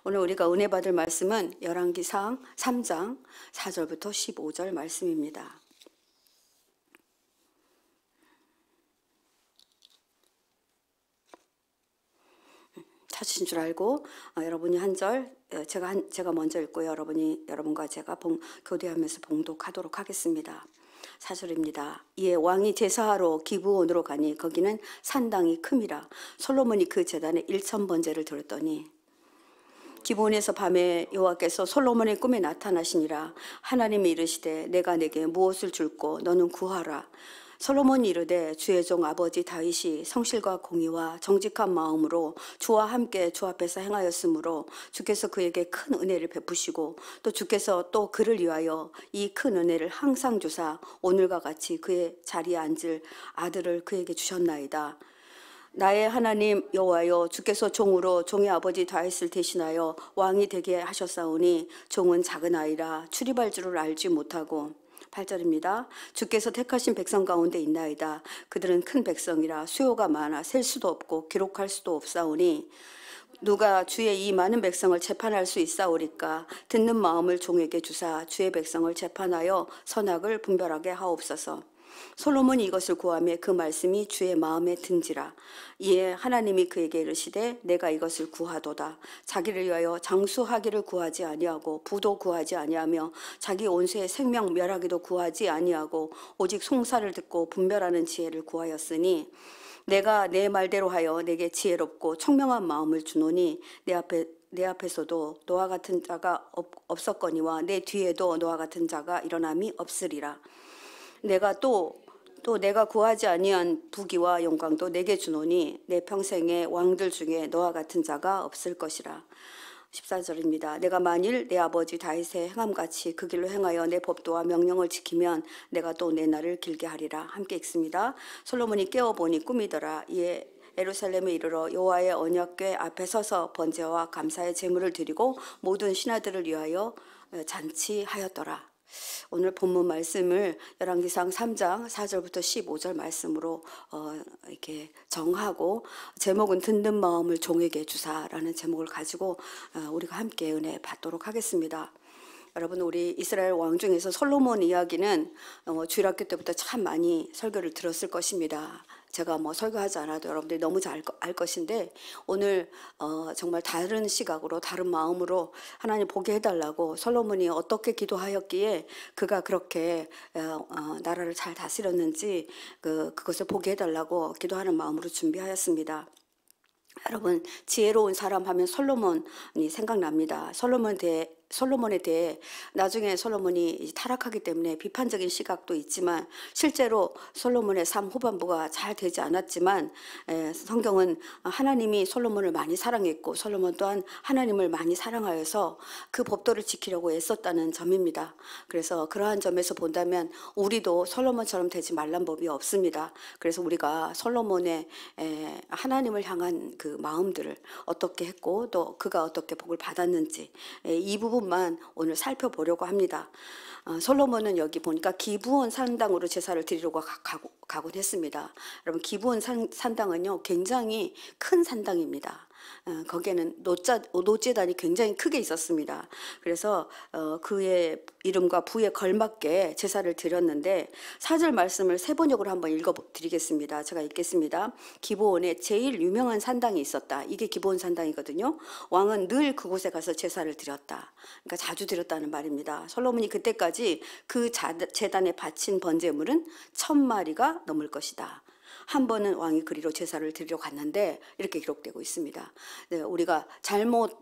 오늘 우리가 은혜 받을 말씀은 열왕기상 3장 4절부터 15절 말씀입니다. 찾으신 줄 알고 여러분이 한 절 제가 먼저 읽고 여러분과 제가 교대하면서 봉독하도록 하겠습니다. 4절입니다. 이에 왕이 제사하러 기브온으로 가니 거기는 산당이 큼이라. 솔로몬이 그 제단에 1000번제를 드렸더니 기브온에서 밤에 여호와께서 솔로몬의 꿈에 나타나시니라. 하나님이 이르시되 내가 내게 무엇을 줄꼬 너는 구하라. 솔로몬이 이르되 주의 종 아버지 다윗이 성실과 공의와 정직한 마음으로 주와 함께 주 앞에서 행하였으므로 주께서 그에게 큰 은혜를 베푸시고 또 주께서 또 그를 위하여 이 큰 은혜를 항상 주사 오늘과 같이 그의 자리에 앉을 아들을 그에게 주셨나이다. 나의 하나님 여호와여, 주께서 종으로 종의 아버지 다윗을 대신하여 왕이 되게 하셨사오니 종은 작은 아이라 출입할 줄을 알지 못하고. 8절입니다. 주께서 택하신 백성 가운데 있나이다. 그들은 큰 백성이라 수요가 많아 셀 수도 없고 기록할 수도 없사오니 누가 주의 이 많은 백성을 재판할 수 있사오리까. 듣는 마음을 종에게 주사 주의 백성을 재판하여 선악을 분별하게 하옵소서. 솔로몬이 이것을 구하며 그 말씀이 주의 마음에 든지라. 이에 하나님이 그에게 이르시되 내가 이것을 구하도다. 자기를 위하여 장수하기를 구하지 아니하고 부도 구하지 아니하며 자기 온수의 생명 멸하기도 구하지 아니하고 오직 송사를 듣고 분별하는 지혜를 구하였으니 내가 내 말대로 하여 내게 지혜롭고 청명한 마음을 주노니 내 앞에서도 너와 같은 자가 없었거니와 내 뒤에도 너와 같은 자가 일어남이 없으리라. 내가 또 내가 구하지 아니한 부귀와 영광도 내게 주노니 내 평생의 왕들 중에 너와 같은 자가 없을 것이라. 14절입니다. 내가 만일 내 아버지 다윗의 행함같이 그 길로 행하여 내 법도와 명령을 지키면 내가 또 내 날을 길게 하리라. 함께 읽습니다. 솔로몬이 깨어보니 꿈이더라. 이에 예루살렘에 이르러 여호와의 언약궤 앞에 서서 번제와 감사의 제물을 드리고 모든 신하들을 위하여 잔치하였더라. 오늘 본문 말씀을 열왕기상 3장 4절부터 15절 말씀으로 이렇게 정하고, 제목은 듣는 마음을 종에게 주사라는 제목을 가지고 우리가 함께 은혜 받도록 하겠습니다. 여러분, 우리 이스라엘 왕 중에서 솔로몬 이야기는 주일학교 때부터 참 많이 설교를 들었을 것입니다. 제가 설교하지 않아도 여러분들이 너무 잘 알 것인데, 오늘 정말 다른 시각으로 다른 마음으로 하나님 보게 해달라고, 솔로몬이 어떻게 기도하였기에 그가 그렇게 나라를 잘 다스렸는지 그것을 보게 해달라고 기도하는 마음으로 준비하였습니다. 여러분, 지혜로운 사람 하면 솔로몬이 생각납니다. 솔로몬에 대해 나중에 솔로몬이 타락하기 때문에 비판적인 시각도 있지만, 실제로 솔로몬의 삶 후반부가 잘 되지 않았지만 성경은 하나님이 솔로몬을 많이 사랑했고 솔로몬 또한 하나님을 많이 사랑하여서 그 법도를 지키려고 애썼다는 점입니다. 그래서 그러한 점에서 본다면 우리도 솔로몬처럼 되지 말란 법이 없습니다. 그래서 우리가 솔로몬의 하나님을 향한 그 마음들을 어떻게 했고 또 그가 어떻게 복을 받았는지 이 부분만 오늘 살펴보려고 합니다. 솔로몬은 여기 보니까 기브온 산당으로 제사를 드리려고 가곤 했습니다. 여러분, 기브온 산당은요 굉장히 큰 산당입니다. 거기에는 노제단이 굉장히 크게 있었습니다. 그래서 그의 이름과 부에 걸맞게 제사를 드렸는데, 4절 말씀을 세 번역으로 한번 읽어드리겠습니다. 제가 읽겠습니다. 기브온에 제일 유명한 산당이 있었다. 이게 기브온 산당이거든요. 왕은 늘 그곳에 가서 제사를 드렸다. 그러니까 자주 드렸다는 말입니다. 솔로몬이 그때까지 그 제단에 바친 번제물은 1000마리가 넘을 것이다. 한 번은 왕이 그리로 제사를 드리러 갔는데 이렇게 기록되고 있습니다. 네, 우리가 잘못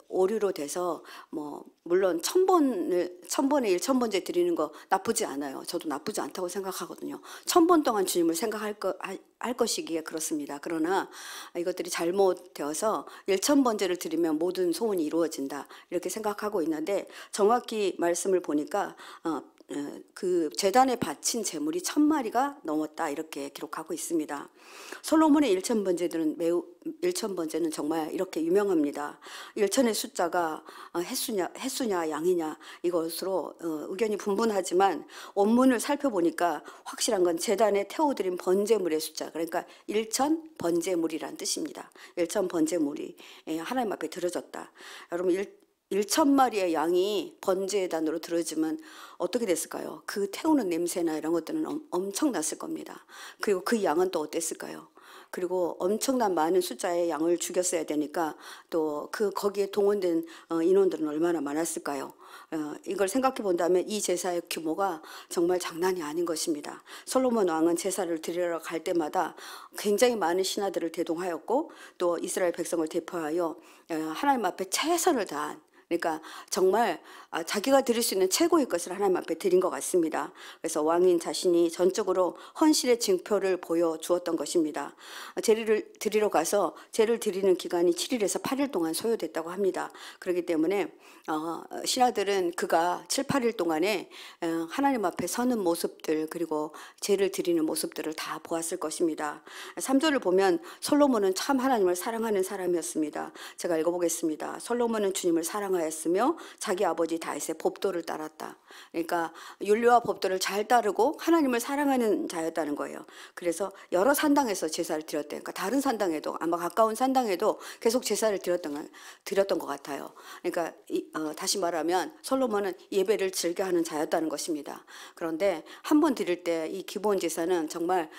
오류로 돼서 물론 1000번에 1000번째 드리는 거 나쁘지 않아요. 저도 나쁘지 않다고 생각하거든요. 1000번 동안 주님을 생각할 것이기에 그렇습니다. 그러나 이것들이 잘못되어서 1000번째를 드리면 모든 소원이 이루어진다 이렇게 생각하고 있는데, 정확히 말씀을 보니까 그 제단에 바친 제물이 1000마리가 넘었다 이렇게 기록하고 있습니다. 솔로몬의 1000번제들은 일천번제는 정말 이렇게 유명합니다. 일천의 숫자가 횟수냐 양이냐 이것으로 의견이 분분하지만 원문을 살펴보니까 확실한 건 제단에 태워드린 번제물의 숫자, 그러니까 1000번제물이란 뜻입니다. 1000번제물이 하나님 앞에 드려졌다. 여러분 1000마리의 양이 번제단으로 들어지면 어떻게 됐을까요? 그 태우는 냄새나 이런 것들은 엄청났을 겁니다. 그리고 그 양은 또 어땠을까요? 그리고 엄청난 많은 숫자의 양을 죽였어야 되니까 또 거기에 동원된 인원들은 얼마나 많았을까요? 이걸 생각해 본다면 이 제사의 규모가 정말 장난이 아닌 것입니다. 솔로몬 왕은 제사를 드리러 갈 때마다 굉장히 많은 신하들을 대동하였고 또 이스라엘 백성을 대표하여 하나님 앞에 최선을 다한, 그러니까 정말 자기가 드릴 수 있는 최고의 것을 하나님 앞에 드린 것 같습니다. 그래서 왕인 자신이 전적으로 헌신의 징표를 보여주었던 것입니다. 제를 드리러 가서 제를 드리는 기간이 7일에서 8일 동안 소요됐다고 합니다. 그렇기 때문에 신하들은 그가 7, 8일 동안에 하나님 앞에 서는 모습들 그리고 제를 드리는 모습들을 다 보았을 것입니다. 3절을 보면 솔로몬은 참 하나님을 사랑하는 사람이었습니다. 제가 읽어보겠습니다. 솔로몬은 주님을 사랑하였으며 자기 아버지 다윗의 법도를 따랐다. 그러니까 윤리와 법도를 잘 따르고 하나님을 사랑하는 자였다는 거예요. 그래서 여러 산당에서 제사를 드렸대. 그러니까 다른 산당에도 아마 가까운 산당에도 계속 제사를 드렸던 것 같아요. 그러니까 다시 말하면 솔로몬은 예배를 즐겨하는 자였다는 것입니다. 그런데 한 번 드릴 때 이 기본 제사는 정말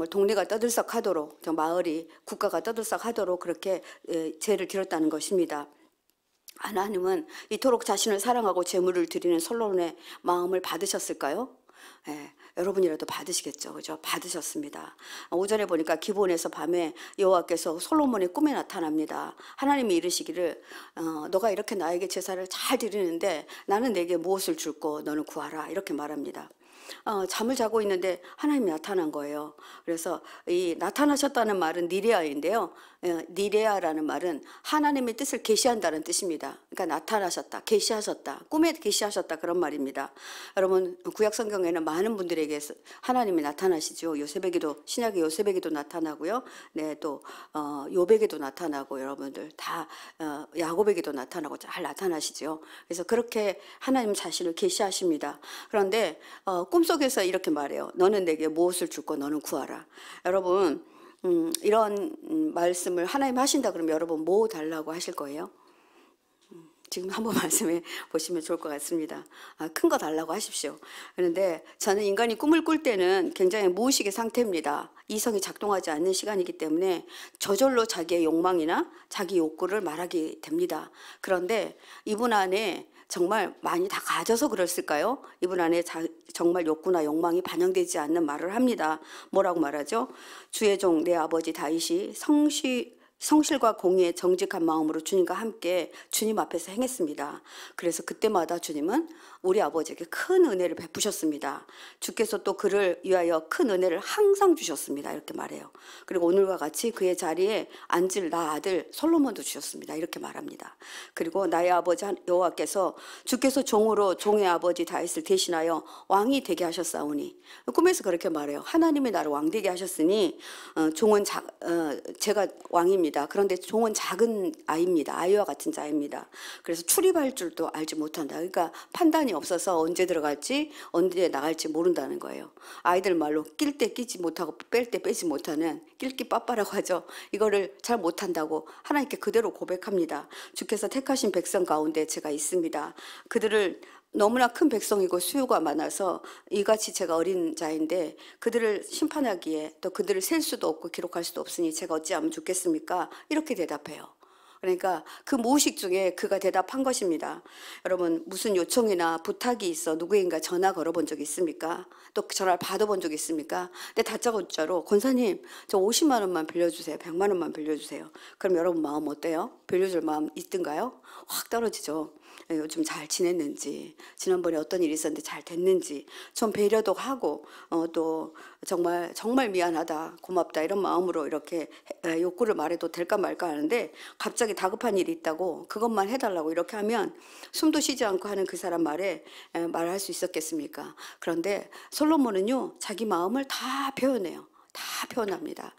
동네가 떠들썩하도록, 마을이 국가가 떠들썩하도록 그렇게 제를 드렸다는 것입니다. 하나님은 이토록 자신을 사랑하고 제물을 드리는 솔로몬의 마음을 받으셨을까요? 여러분이라도 받으시겠죠, 그죠? 받으셨습니다. 오전에 보니까 기본에서 밤에 여호와께서 솔로몬의 꿈에 나타납니다. 하나님이 이르시기를 너가 이렇게 나에게 제사를 잘 드리는데 나는 내게 무엇을 줄고 너는 구하라 이렇게 말합니다. 잠을 자고 있는데 하나님이 나타난 거예요. 그래서 이 나타나셨다는 말은 니레아인데요. 니레아라는 말은 하나님의 뜻을 계시한다는 뜻입니다. 그러니까 나타나셨다, 계시하셨다, 꿈에 계시하셨다 그런 말입니다. 여러분 구약 성경에는 많은 분들에게 하나님이 나타나시죠. 요셉에게도, 신약의 요셉에게도 나타나고요. 네, 또 요백에도 나타나고 여러분들 다 야곱에게도 나타나고 잘 나타나시죠. 그래서 그렇게 하나님 자신을 계시하십니다. 그런데 꿈속에서 이렇게 말해요. 너는 내게 무엇을 줄고 너는 구하라. 여러분 이런 말씀을 하나님 하신다 그러면 여러분 뭐 달라고 하실 거예요? 지금 한번 말씀해 보시면 좋을 것 같습니다. 큰 거 달라고 하십시오. 그런데 저는 인간이 꿈을 꿀 때는 굉장히 무의식의 상태입니다. 이성이 작동하지 않는 시간이기 때문에 저절로 자기의 욕망이나 자기 욕구를 말하게 됩니다. 그런데 이분 안에 정말 많이 다 가져서 그랬을까요? 이분 안에 정말 욕구나 욕망이 반영되지 않는 말을 합니다. 뭐라고 말하죠? 주의 종 내 아버지 다윗이 성실과 공의에 정직한 마음으로 주님과 함께 주님 앞에서 행했습니다. 그래서 그때마다 주님은 우리 아버지에게 큰 은혜를 베푸셨습니다. 주께서 또 그를 위하여 큰 은혜를 항상 주셨습니다. 이렇게 말해요. 그리고 오늘과 같이 그의 자리에 앉을 나 아들 솔로몬도 주셨습니다. 이렇게 말합니다. 그리고 나의 아버지 여호와께서 주께서 종으로 종의 아버지 다윗을 대신하여 왕이 되게 하셨사오니, 꿈에서 그렇게 말해요. 하나님이 나를 왕 되게 하셨으니 종은 제가 왕입니다. 그런데 종은 작은 아이입니다. 아이와 같은 자입니다. 그래서 출입할 줄도 알지 못한다. 그러니까 판단이 없어서 언제 들어갈지 언제 나갈지 모른다는 거예요. 아이들 말로 낄 때 끼지 못하고 뺄 때 빼지 못하는 낄끼 빠빠라고 하죠. 이거를 잘 못한다고 하나님께 그대로 고백합니다. 주께서 택하신 백성 가운데 제가 있습니다. 그들을 너무나 큰 백성이고 수요가 많아서 이같이 제가 어린 자인데 그들을 심판하기에 또 그들을 셀 수도 없고 기록할 수도 없으니 제가 어찌하면 좋겠습니까? 이렇게 대답해요. 그러니까 그 무의식 중에 그가 대답한 것입니다. 여러분 무슨 요청이나 부탁이 있어 누구인가 전화 걸어본 적 있습니까? 또 전화를 받아본 적 있습니까? 근데 다짜고짜로 권사님 저 50만 원만 빌려주세요. 100만 원만 빌려주세요. 그럼 여러분 마음 어때요? 빌려줄 마음 있든가요? 확 떨어지죠. 요즘 잘 지냈는지, 지난번에 어떤 일이 있었는데 잘 됐는지 좀 배려도 하고 또 정말 정말 미안하다, 고맙다 이런 마음으로 이렇게 욕구를 말해도 될까 말까 하는데, 갑자기 다급한 일이 있다고 그것만 해달라고 이렇게 하면 숨도 쉬지 않고 하는 그 사람 말에 말할 수 있었겠습니까? 그런데 솔로몬은요, 자기 마음을 다 표현해요. 다 표현합니다.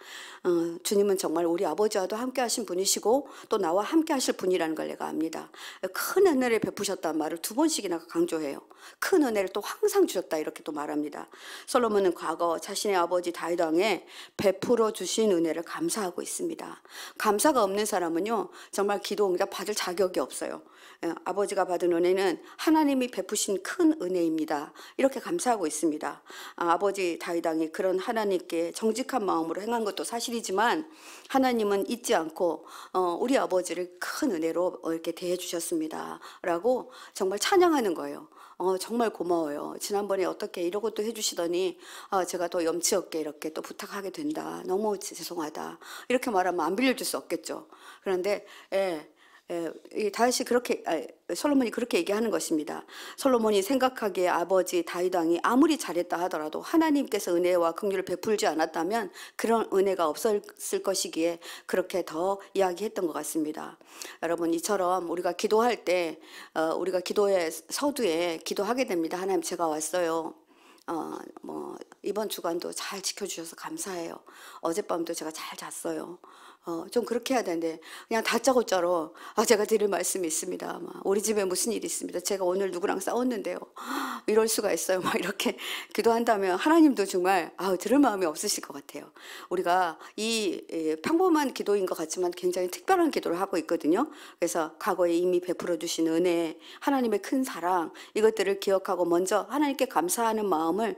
주님은 정말 우리 아버지와도 함께 하신 분이시고 또 나와 함께 하실 분이라는 걸 내가 압니다. 큰 은혜를 베푸셨다는 말을 2번씩이나 강조해요. 큰 은혜를 또 항상 주셨다 이렇게 또 말합니다. 솔로몬은 과거 자신의 아버지 다윗 왕에 베풀어 주신 은혜를 감사하고 있습니다. 감사가 없는 사람은요, 정말 기도 응답 받을 자격이 없어요. 아버지가 받은 은혜는 하나님이 베푸신 큰 은혜입니다. 이렇게 감사하고 있습니다. 아버지 다윗 왕이 그런 하나님께 정직한 마음으로 행한 것도 사실이지만, 하나님은 잊지 않고 우리 아버지를 큰 은혜로 이렇게 대해 주셨습니다 라고 정말 찬양하는 거예요. 정말 고마워요. 지난번에 어떻게 이러고 또 해주시더니 제가 더 염치 없게 이렇게 또 부탁하게 된다. 너무 죄송하다. 이렇게 말하면 안 빌려줄 수 없겠죠. 그런데 다윗이 그렇게, 솔로몬이 그렇게 얘기하는 것입니다. 솔로몬이 생각하기에 아버지 다윗 왕이 아무리 잘했다 하더라도 하나님께서 은혜와 긍휼을 베풀지 않았다면 그런 은혜가 없었을 것이기에 그렇게 더 이야기했던 것 같습니다. 여러분, 이처럼 우리가 기도할 때 우리가 기도의 서두에 기도하게 됩니다. 하나님, 제가 왔어요. 이번 주간도 잘 지켜주셔서 감사해요. 어젯밤도 제가 잘 잤어요. 좀 그렇게 해야 되는데 그냥 다짜고짜로 제가 드릴 말씀이 있습니다. 우리 집에 무슨 일이 있습니다. 제가 오늘 누구랑 싸웠는데요. 이럴 수가 있어요. 막 이렇게 기도한다면 하나님도 정말 들을 마음이 없으실 것 같아요. 우리가 이 평범한 기도인 것 같지만 굉장히 특별한 기도를 하고 있거든요. 그래서 과거에 이미 베풀어 주신 은혜, 하나님의 큰 사랑, 이것들을 기억하고 먼저 하나님께 감사하는 마음을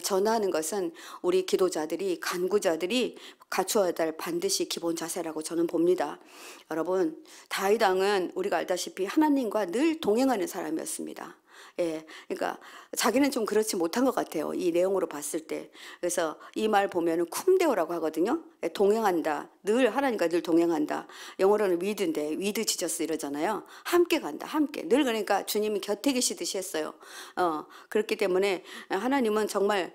전하는 것은 우리 기도자들이, 간구자들이 갖추어야 될 반드시 기본 자세라고 저는 봅니다. 여러분, 다윗 왕은 우리가 알다시피 하나님과 늘 동행하는 사람이었습니다. 그러니까 자기는 좀 그렇지 못한 것 같아요. 이 내용으로 봤을 때. 그래서 이 말 보면은 쿰데오라고 하거든요. 동행한다. 늘 하나님과 늘 동행한다. 영어로는 위드인데 위드 지저스 이러잖아요. 함께 간다. 함께. 늘 그러니까 주님이 곁에 계시듯이 했어요. 그렇기 때문에 하나님은 정말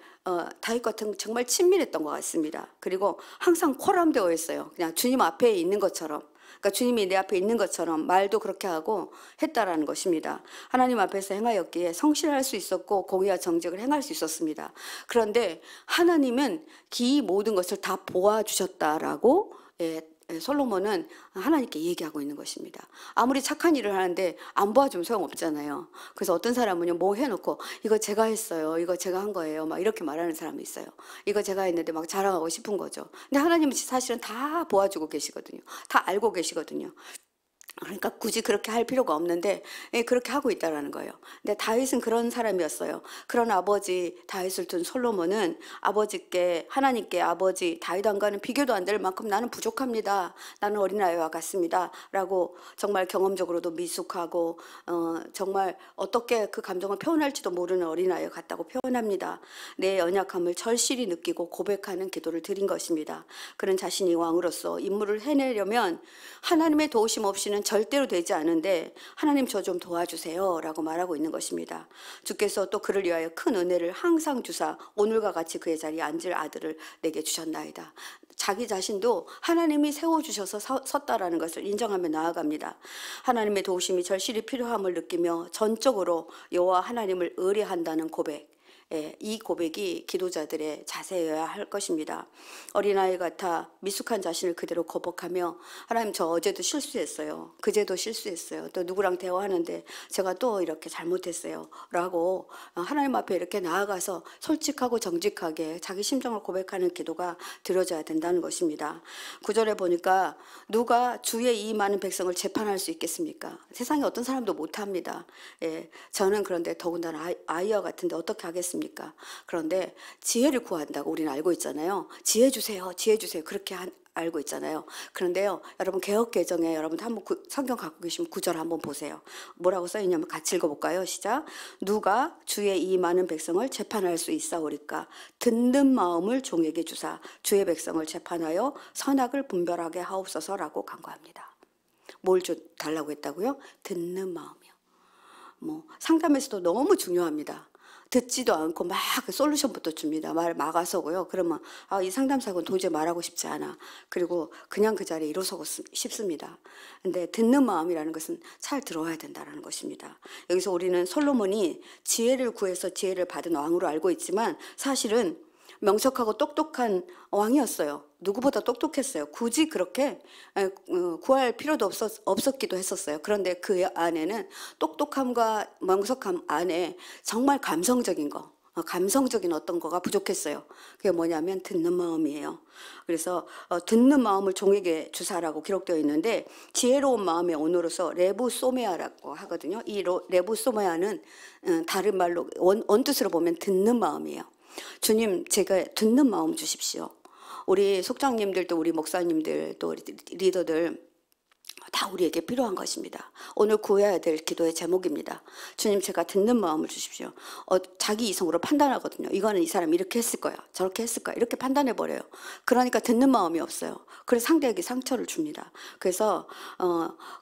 다윗 같은 정말 친밀했던 것 같습니다. 그리고 항상 코람되어 있어요. 그냥 주님 앞에 있는 것처럼. 그러니까 주님이 내 앞에 있는 것처럼 말도 그렇게 하고 했다라는 것입니다. 하나님 앞에서 행하였기에 성실할 수 있었고 공의와 정직을 행할 수 있었습니다. 그런데 하나님은 이 모든 것을 다 보아주셨다라고 솔로몬은 하나님께 얘기하고 있는 것입니다. 아무리 착한 일을 하는데 안 도와주면 소용없잖아요. 그래서 어떤 사람은요, 뭐 해놓고 이거 제가 했어요, 이거 제가 한 거예요, 막 이렇게 말하는 사람이 있어요. 이거 제가 했는데 막 자랑하고 싶은 거죠. 근데 하나님은 사실은 다 보아주고 계시거든요. 다 알고 계시거든요. 그러니까 굳이 그렇게 할 필요가 없는데 그렇게 하고 있다라는 거예요. 근데 다윗은 그런 사람이었어요. 그런 아버지 다윗을 둔 솔로몬은 아버지께, 하나님께, 아버지 다윗 왕과는 비교도 안 될 만큼 나는 부족합니다. 나는 어린아이와 같습니다. 라고 정말 경험적으로도 미숙하고 정말 어떻게 그 감정을 표현할지도 모르는 어린아이 같다고 표현합니다. 내 연약함을 절실히 느끼고 고백하는 기도를 드린 것입니다. 그런 자신이 왕으로서 임무를 해내려면 하나님의 도우심 없이는 절대로 되지 않은데 하나님 저 좀 도와주세요 라고 말하고 있는 것입니다. 주께서 또 그를 위하여 큰 은혜를 항상 주사 오늘과 같이 그의 자리에 앉을 아들을 내게 주셨나이다. 자기 자신도 하나님이 세워주셔서 섰다라는 것을 인정하며 나아갑니다. 하나님의 도우심이 절실히 필요함을 느끼며 전적으로 여호와 하나님을 의뢰한다는 고백, 이 고백이 기도자들의 자세여야 할 것입니다. 어린아이 같아 미숙한 자신을 그대로 거복하며 하나님 저 어제도 실수했어요. 그제도 실수했어요. 또 누구랑 대화하는데 제가 또 이렇게 잘못했어요. 라고 하나님 앞에 이렇게 나아가서 솔직하고 정직하게 자기 심정을 고백하는 기도가 드려져야 된다는 것입니다. 9절에 보니까 누가 주의 이 많은 백성을 재판할 수 있겠습니까? 세상에 어떤 사람도 못합니다. 저는 그런데 더군다나 아이와 같은데 어떻게 하겠습니까? 그런데 지혜를 구한다고 우리는 알고 있잖아요. 지혜 주세요, 지혜 주세요. 그렇게 알고 있잖아요. 그런데요, 여러분 개역개정에 여러분 한번 성경 갖고 계시면 9절 한번 보세요. 뭐라고 써있냐면 같이 읽어볼까요? 시작. 누가 주의 이 많은 백성을 재판할 수 있사오리까? 듣는 마음을 종에게 주사 주의 백성을 재판하여 선악을 분별하게 하옵소서라고 간구합니다. 뭘 달라고 했다고요? 듣는 마음이요. 뭐 상담에서도 너무 중요합니다. 듣지도 않고 막 솔루션부터 줍니다. 말 막아서고요. 그러면 이 상담사하고는 도저히 말하고 싶지 않아. 그리고 그냥 그 자리에 일어서고 싶습니다. 근데 듣는 마음이라는 것은 잘 들어야 된다는 것입니다. 여기서 우리는 솔로몬이 지혜를 구해서 지혜를 받은 왕으로 알고 있지만 사실은 명석하고 똑똑한 왕이었어요. 누구보다 똑똑했어요. 굳이 그렇게 구할 필요도 없었기도 했었어요. 그런데 그 안에는 똑똑함과 명석함 안에 정말 감성적인 거, 감성적인 어떤 거가 부족했어요. 그게 뭐냐면 듣는 마음이에요. 그래서 듣는 마음을 종에게 주사라고 기록되어 있는데 지혜로운 마음의 언어로서 레부소메아라고 하거든요. 이 레부소메아는 다른 말로 원뜻으로 보면 듣는 마음이에요. 주님, 제가 듣는 마음 주십시오. 우리 속장님들도 우리 목사님들 또 리더들 다 우리에게 필요한 것입니다. 오늘 구해야 될 기도의 제목입니다. 주님, 제가 듣는 마음을 주십시오. 자기 이성으로 판단하거든요. 이거는 이 사람이 이렇게 했을 거야, 저렇게 했을 거야, 이렇게 판단해버려요. 그러니까 듣는 마음이 없어요. 그래서 상대에게 상처를 줍니다. 그래서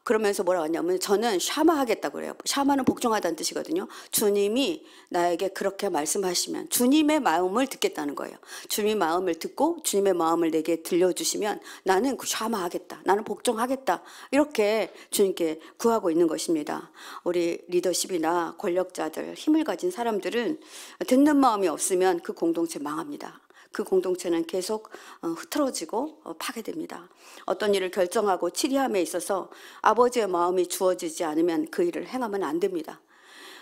그러면서 뭐라고 하냐면 저는 샤마하겠다고 그래요. 샤마는 복종하다는 뜻이거든요. 주님이 나에게 그렇게 말씀하시면 주님의 마음을 듣겠다는 거예요. 주님의 마음을 듣고 주님의 마음을 내게 들려주시면 나는 샤마하겠다, 나는 복종하겠다, 이렇게 주님께 구하고 있는 것입니다. 우리 리더십이나 권력자들, 힘을 가진 사람들은 듣는 마음이 없으면 그 공동체 망합니다. 그 공동체는 계속 흐트러지고 파괴됩니다. 어떤 일을 결정하고 치리함에 있어서 아버지의 마음이 주어지지 않으면 그 일을 행하면 안 됩니다.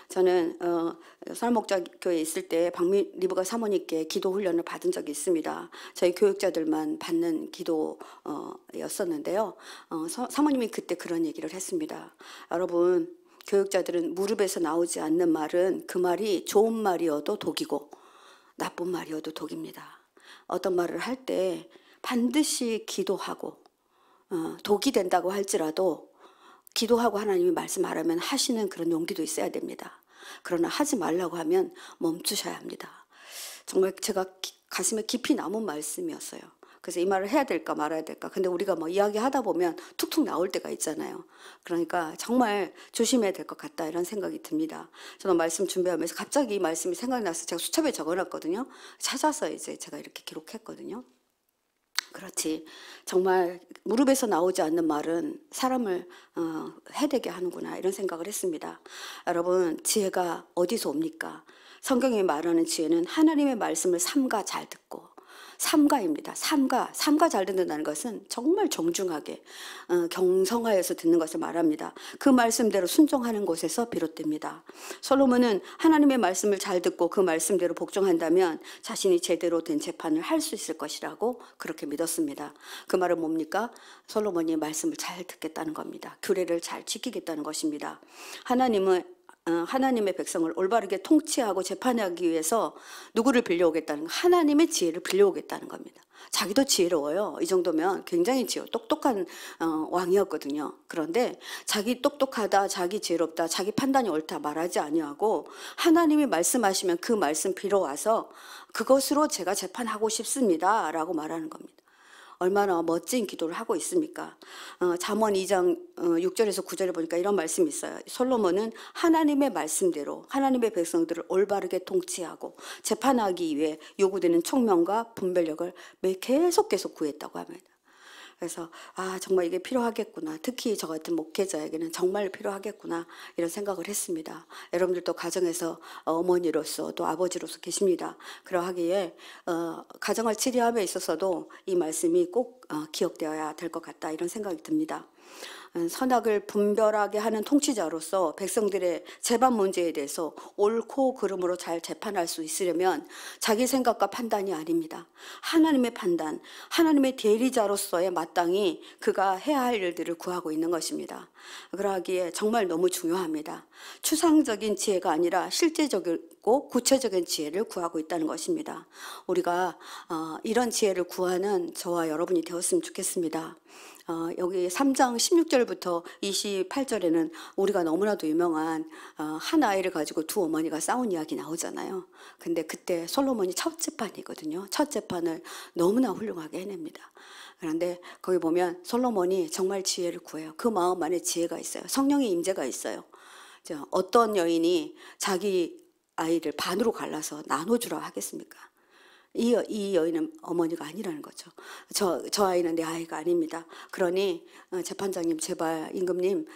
저는 선할목자교회에 있을 때 박미 리브가 사모님께 기도 훈련을 받은 적이 있습니다. 저희 교육자들만 받는 기도였었는데요. 사모님이 그때 그런 얘기를 했습니다. 여러분, 교육자들은 무릎에서 나오지 않는 말은 그 말이 좋은 말이어도 독이고 나쁜 말이어도 독입니다. 어떤 말을 할 때 반드시 기도하고 독이 된다고 할지라도 기도하고 하나님이 말씀하라면 하시는 그런 용기도 있어야 됩니다. 그러나 하지 말라고 하면 멈추셔야 합니다. 정말 제가 가슴에 깊이 남은 말씀이었어요. 그래서 이 말을 해야 될까 말아야 될까. 근데 우리가 뭐 이야기하다 보면 툭툭 나올 때가 있잖아요. 그러니까 정말 조심해야 될 것 같다, 이런 생각이 듭니다. 저는 말씀 준비하면서 갑자기 이 말씀이 생각나서 제가 수첩에 적어놨거든요. 찾아서 이제 제가 이렇게 기록했거든요. 그렇지, 정말 무릎에서 나오지 않는 말은 사람을 해되게 하는구나, 이런 생각을 했습니다. 여러분, 지혜가 어디서 옵니까? 성경이 말하는 지혜는 하나님의 말씀을 삼가 잘 듣고, 삼가입니다. 삼가 잘 듣는다는 것은 정말 정중하게 경성하여서 듣는 것을 말합니다. 그 말씀대로 순종하는 곳에서 비롯됩니다. 솔로몬은 하나님의 말씀을 잘 듣고 그 말씀대로 복종한다면 자신이 제대로 된 재판을 할 수 있을 것이라고 그렇게 믿었습니다. 그 말은 뭡니까? 솔로몬이 말씀을 잘 듣겠다는 겁니다. 규례를 잘 지키겠다는 것입니다. 하나님의 백성을 올바르게 통치하고 재판하기 위해서 누구를 빌려오겠다는 거? 하나님의 지혜를 빌려오겠다는 겁니다. 자기도 지혜로워요. 이 정도면 굉장히 똑똑한 왕이었거든요. 그런데 자기 똑똑하다, 자기 지혜롭다, 자기 판단이 옳다 말하지 아니하고 하나님이 말씀하시면 그 말씀 빌어와서 그것으로 제가 재판하고 싶습니다 라고 말하는 겁니다. 얼마나 멋진 기도를 하고 있습니까? 잠언 2장 6절에서 9절에 보니까 이런 말씀이 있어요. 솔로몬은 하나님의 말씀대로 하나님의 백성들을 올바르게 통치하고 재판하기 위해 요구되는 총명과 분별력을 계속 구했다고 합니다. 그래서 정말 이게 필요하겠구나. 특히 저 같은 목회자에게는 정말 필요하겠구나, 이런 생각을 했습니다. 여러분들도 가정에서 어머니로서 또 아버지로서 계십니다. 그러하기에 가정을 치리함에 있어서도 이 말씀이 꼭 기억되어야 될 것 같다, 이런 생각이 듭니다. 선악을 분별하게 하는 통치자로서 백성들의 재반 문제에 대해서 옳고 그름으로 잘 재판할 수 있으려면 자기 생각과 판단이 아닙니다. 하나님의 판단, 하나님의 대리자로서의 마땅히 그가 해야 할 일들을 구하고 있는 것입니다. 그러하기에 정말 너무 중요합니다. 추상적인 지혜가 아니라 실제적이고 구체적인 지혜를 구하고 있다는 것입니다. 우리가 이런 지혜를 구하는 저와 여러분이 되었으면 좋겠습니다. 여기 3장 16절부터 28절에는 우리가 너무나도 유명한 한 아이를 가지고 두 어머니가 싸운 이야기 나오잖아요. 근데 그때 솔로몬이 첫 재판이거든요. 첫 재판을 너무나 훌륭하게 해냅니다. 그런데 거기 보면 솔로몬이 정말 지혜를 구해요. 그 마음 안에 지혜가 있어요. 성령의 임재가 있어요. 어떤 여인이 자기 아이를 반으로 갈라서 나눠주라 하겠습니까? 이 여인은 어머니가 아니라는 거죠. 저 아이는 내 아이가 아닙니다. 그러니 재판장님 제발 임금님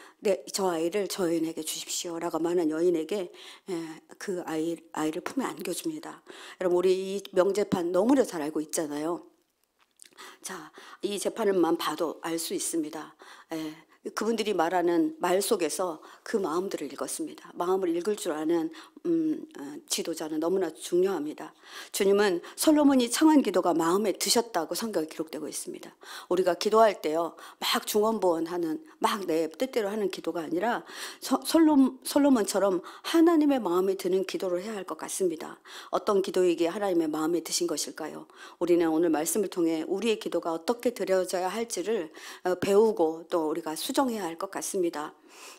저 아이를 저 여인에게 주십시오라고 말하는 여인에게 그 아이를 품에 안겨줍니다. 여러분 우리 이 명재판 너무나 잘 알고 있잖아요. 자, 이 재판을만 봐도 알 수 있습니다. 그분들이 말하는 말 속에서 그 마음들을 읽었습니다. 마음을 읽을 줄 아는 지도자는 너무나 중요합니다. 주님은 솔로몬이 청한 기도가 마음에 드셨다고 성경에 기록되고 있습니다. 우리가 기도할 때요, 막 중언부언하는 막 내 뜻대로 하는 기도가 아니라 솔로몬처럼 하나님의 마음에 드는 기도를 해야 할 것 같습니다. 어떤 기도이기에 하나님의 마음에 드신 것일까요? 우리는 오늘 말씀을 통해 우리의 기도가 어떻게 드려져야 할지를 배우고 또 우리가 수정해야 할 것 같습니다.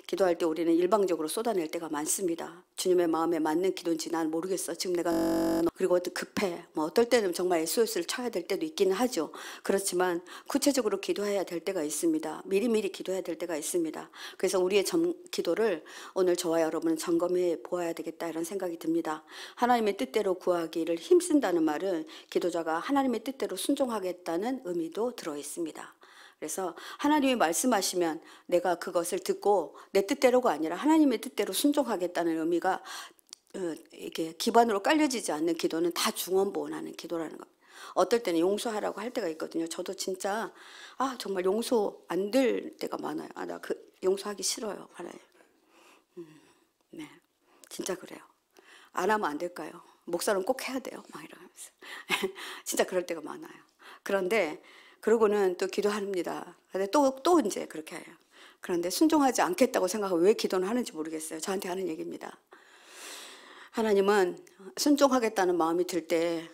기도할 때 우리는 일방적으로 쏟아낼 때가 많습니다. 주님의 마음에 맞는 기도인지 난 모르겠어. 지금 내가 그리고 급해. 어떨 때는 정말 SOS를 쳐야 될 때도 있기는 하죠. 그렇지만 구체적으로 기도해야 될 때가 있습니다. 미리미리 기도해야 될 때가 있습니다. 그래서 우리의 기도를 오늘 저와 여러분은 점검해 보아야 되겠다 이런 생각이 듭니다. 하나님의 뜻대로 구하기를 힘쓴다는 말은 기도자가 하나님의 뜻대로 순종하겠다는 의미도 들어 있습니다. 그래서 하나님이 말씀하시면 내가 그것을 듣고 내 뜻대로가 아니라 하나님의 뜻대로 순종하겠다는 의미가 이게 기반으로 깔려지지 않는 기도는 다 중언부언하는 기도라는 겁니다. 어떨 때는 용서하라고 할 때가 있거든요. 저도 진짜 정말 용서 안 될 때가 많아요. 나 그 용서하기 싫어요, 하나님. 네, 진짜 그래요. 안 하면 안 될까요? 목사는 꼭 해야 돼요, 막 이러면서 진짜 그럴 때가 많아요. 그런데 그러고는 또 기도합니다. 근데 또 이제 그렇게 해요. 그런데 순종하지 않겠다고 생각하고 왜 기도는 하는지 모르겠어요. 저한테 하는 얘기입니다. 하나님은 순종하겠다는 마음이 들 때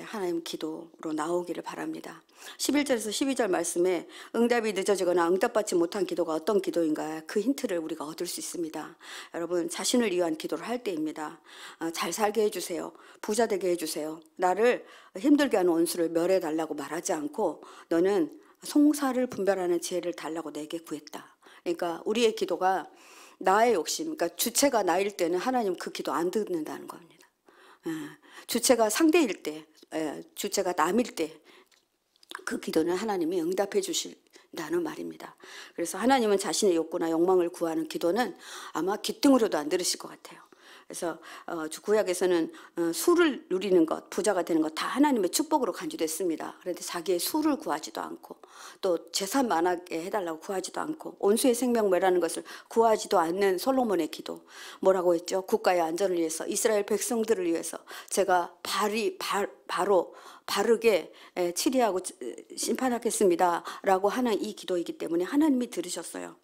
하나님 기도로 나오기를 바랍니다. 11절에서 12절 말씀에 응답이 늦어지거나 응답받지 못한 기도가 어떤 기도인가 그 힌트를 우리가 얻을 수 있습니다. 여러분 자신을 위한 기도를 할 때입니다. 잘 살게 해주세요. 부자 되게 해주세요. 나를 힘들게 하는 원수를 멸해달라고 말하지 않고 너는 송사를 분별하는 지혜를 달라고 내게 구했다. 그러니까 우리의 기도가 나의 욕심, 그러니까 주체가 나일 때는 하나님 그 기도 안 듣는다는 겁니다. 주체가 상대일 때, 주체가 남일 때 그 기도는 하나님이 응답해 주신다는 말입니다. 그래서 하나님은 자신의 욕구나 욕망을 구하는 기도는 아마 귀등으로도 안 들으실 것 같아요. 그래서 구약에서는 수를 누리는 것, 부자가 되는 것 다 하나님의 축복으로 간주됐습니다. 그런데 자기의 수를 구하지도 않고 또 재산 많게 해달라고 구하지도 않고 온수의 생명매라는 것을 구하지도 않는 솔로몬의 기도. 뭐라고 했죠? 국가의 안전을 위해서 이스라엘 백성들을 위해서 제가 바르게 치리하고 심판하겠습니다 라고 하는 이 기도이기 때문에 하나님이 들으셨어요.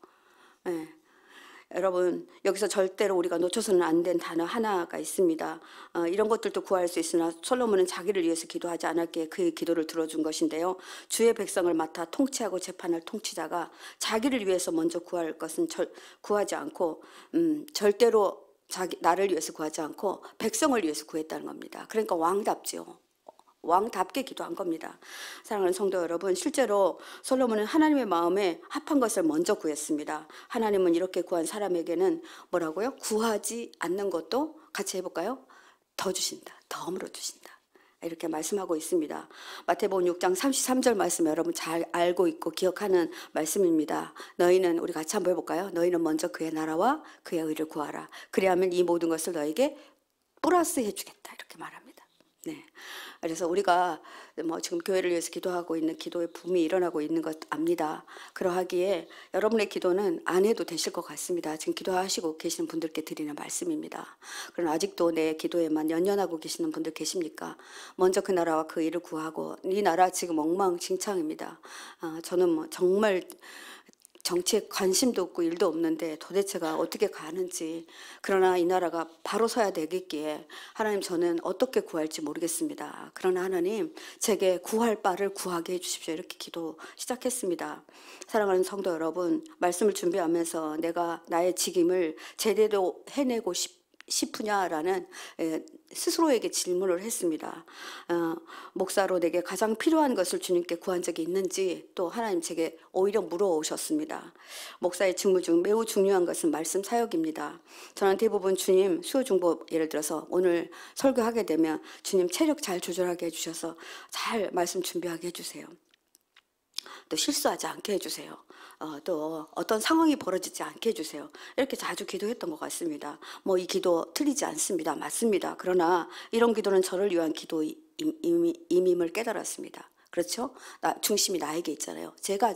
여러분 여기서 절대로 우리가 놓쳐서는 안 된 단어 하나가 있습니다. 이런 것들도 구할 수 있으나 솔로몬은 자기를 위해서 기도하지 않았기에 그의 기도를 들어준 것인데요. 주의 백성을 맡아 통치하고 재판할 통치자가 자기를 위해서 먼저 구할 것은 구하지 않고 절대로 나를 위해서 구하지 않고 백성을 위해서 구했다는 겁니다. 그러니까 왕답지요. 왕답게 기도한 겁니다. 사랑하는 성도 여러분, 실제로 솔로몬은 하나님의 마음에 합한 것을 먼저 구했습니다. 하나님은 이렇게 구한 사람에게는 뭐라고요? 구하지 않는 것도 같이 해볼까요? 더 주신다. 덤으로 주신다. 이렇게 말씀하고 있습니다. 마태복음 6장 33절 말씀 여러분 잘 알고 있고 기억하는 말씀입니다. 너희는 우리 같이 한번 해볼까요? 너희는 먼저 그의 나라와 그의 의를 구하라. 그리하면 이 모든 것을 너에게 플러스 해주겠다. 이렇게 말합니다. 네. 그래서 우리가 지금 교회를 위해서 기도하고 있는 기도의 붐이 일어나고 있는 것 압니다. 그러하기에 여러분의 기도는 안 해도 되실 것 같습니다. 지금 기도하시고 계시는 분들께 드리는 말씀입니다. 그러나 아직도 내 기도에만 연연하고 계시는 분들 계십니까? 먼저 그 나라와 그 일을 구하고 이 나라 지금 엉망진창입니다. 저는 정말 정치에 관심도 없고 일도 없는데 도대체가 어떻게 가는지 그러나 이 나라가 바로 서야 되겠기에 하나님 저는 어떻게 구할지 모르겠습니다. 그러나 하나님 제게 구할 바를 구하게 해주십시오. 이렇게 기도 시작했습니다. 사랑하는 성도 여러분 말씀을 준비하면서 내가 나의 직임을 제대로 해내고 싶으냐라는 스스로에게 질문을 했습니다. 목사로 내게 가장 필요한 것을 주님께 구한 적이 있는지 또 하나님 제게 오히려 물어오셨습니다. 목사의 직무 중 매우 중요한 것은 말씀 사역입니다. 저는 대부분 주님 수요 중보 예를 들어서 오늘 설교하게 되면 주님 체력 잘 조절하게 해주셔서 잘 말씀 준비하게 해주세요. 또 실수하지 않게 해주세요. 또 어떤 상황이 벌어지지 않게 해주세요. 이렇게 자주 기도했던 것 같습니다. 뭐 이 기도 틀리지 않습니다. 맞습니다. 그러나 이런 기도는 저를 위한 기도임을 깨달았습니다. 그렇죠? 중심이 나에게 있잖아요. 제가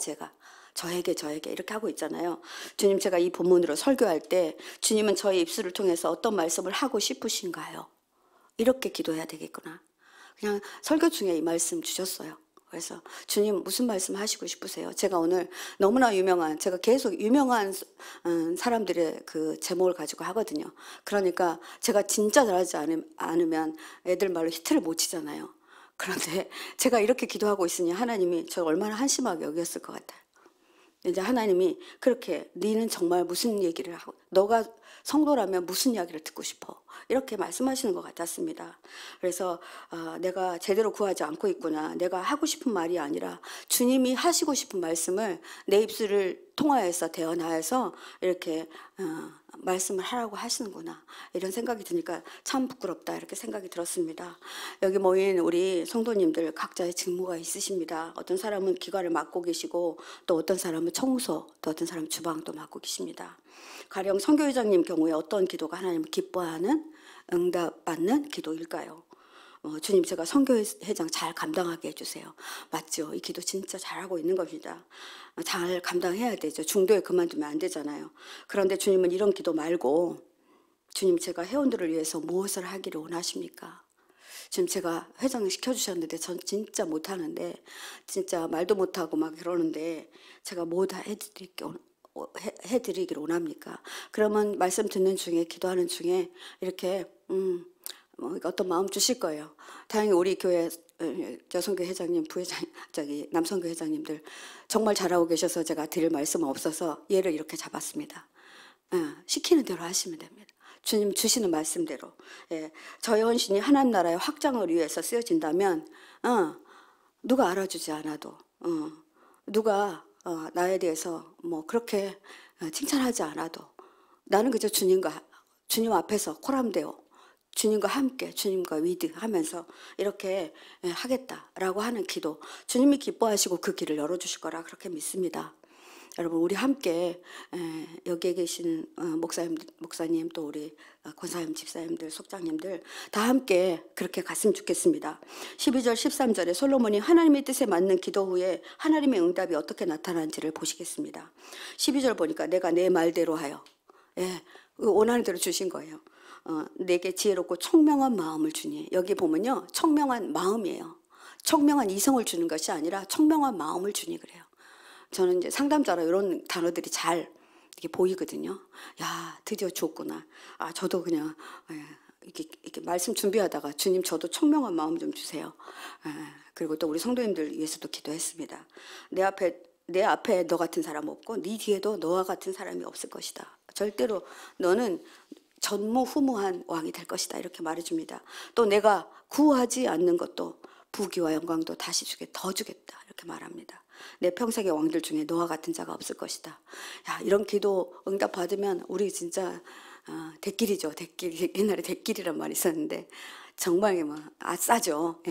저에게 이렇게 하고 있잖아요. 주님, 제가 이 본문으로 설교할 때 주님은 저의 입술을 통해서 어떤 말씀을 하고 싶으신가요? 이렇게 기도해야 되겠구나. 그냥 설교 중에 이 말씀 주셨어요. 그래서 주님 무슨 말씀 하시고 싶으세요? 제가 오늘 너무나 유명한, 제가 계속 유명한 사람들의 그 제목을 가지고 하거든요. 그러니까 제가 진짜 잘하지 않으면 애들 말로 히트를 못 치잖아요. 그런데 제가 이렇게 기도하고 있으니 하나님이 저 얼마나 한심하게 여겼을 것 같아요. 이제 하나님이 그렇게 너는 정말 무슨 얘기를 하고, 너가 성도라면 무슨 이야기를 듣고 싶어, 이렇게 말씀하시는 것 같았습니다. 그래서 내가 제대로 구하지 않고 있구나, 내가 하고 싶은 말이 아니라 주님이 하시고 싶은 말씀을 내 입술을 통하여서 대언하여서 이렇게 말씀을 하라고 하시는구나, 이런 생각이 드니까 참 부끄럽다, 이렇게 생각이 들었습니다. 여기 모인 우리 성도님들 각자의 직무가 있으십니다. 어떤 사람은 기관을 맡고 계시고 또 어떤 사람은 청소, 또 어떤 사람은 주방도 맡고 계십니다. 가령 선교회장님 경우에 어떤 기도가 하나님을 기뻐하는, 응답받는 기도일까요? 주님, 제가 선교회장 잘 감당하게 해주세요. 맞죠? 이 기도 진짜 잘하고 있는 겁니다. 잘 감당해야 되죠. 중도에 그만두면 안 되잖아요. 그런데 주님은 이런 기도 말고, 주님, 제가 회원들을 위해서 무엇을 하기를 원하십니까? 지금 제가 회장 시켜주셨는데 전 진짜 못하는데, 진짜 말도 못하고 막 그러는데 제가 뭐 다 해드리기를 원합니까? 그러면 말씀 듣는 중에, 기도하는 중에 이렇게 어떤 마음 주실 거예요. 다행히 우리 교회 여성교 회장님, 부회장, 남성교 회장님들 정말 잘하고 계셔서 제가 드릴 말씀은 없어서 얘를 이렇게 잡았습니다. 시키는 대로 하시면 됩니다. 주님 주시는 말씀대로. 저의 헌신이 하나님 나라의 확장을 위해서 쓰여진다면 누가 알아주지 않아도, 누가 나에 대해서 뭐 그렇게 칭찬하지 않아도 나는 그저 주님 앞에서 코람데오, 주님과 함께, 주님과 위드 하면서 이렇게 하겠다라고 하는 기도, 주님이 기뻐하시고 그 길을 열어주실 거라 그렇게 믿습니다. 여러분, 우리 함께 여기에 계신 목사님, 또 우리 권사님, 집사님들, 속장님들 다 함께 그렇게 갔으면 좋겠습니다. 12절, 13절에 솔로몬이 하나님의 뜻에 맞는 기도 후에 하나님의 응답이 어떻게 나타나는지를 보시겠습니다. 12절 보니까 내가 내 말대로 하여, 원하는 대로 주신 거예요. 내게 지혜롭고 청명한 마음을 주니. 여기 보면요, 청명한 마음이에요. 청명한 이성을 주는 것이 아니라 청명한 마음을 주니 그래요. 저는 이제 상담자라 이런 단어들이 잘 이렇게 보이거든요. 야, 드디어 줬구나. 저도 그냥 이렇게 말씀 준비하다가 주님, 저도 청명한 마음 좀 주세요. 그리고 또 우리 성도님들 위해서도 기도했습니다. 내 앞에 너 같은 사람 없고 네 뒤에도 너와 같은 사람이 없을 것이다. 절대로 너는 전무후무한 왕이 될 것이다, 이렇게 말해줍니다. 또 내가 구하지 않는 것도 부귀와 영광도 다시 더 주겠다, 이렇게 말합니다. 내 평생의 왕들 중에 너와 같은 자가 없을 것이다. 야, 이런 기도 응답 받으면 우리 진짜 대길이죠. 대길. 옛날에 대길이란 말이 있었는데 정말 뭐 아싸죠.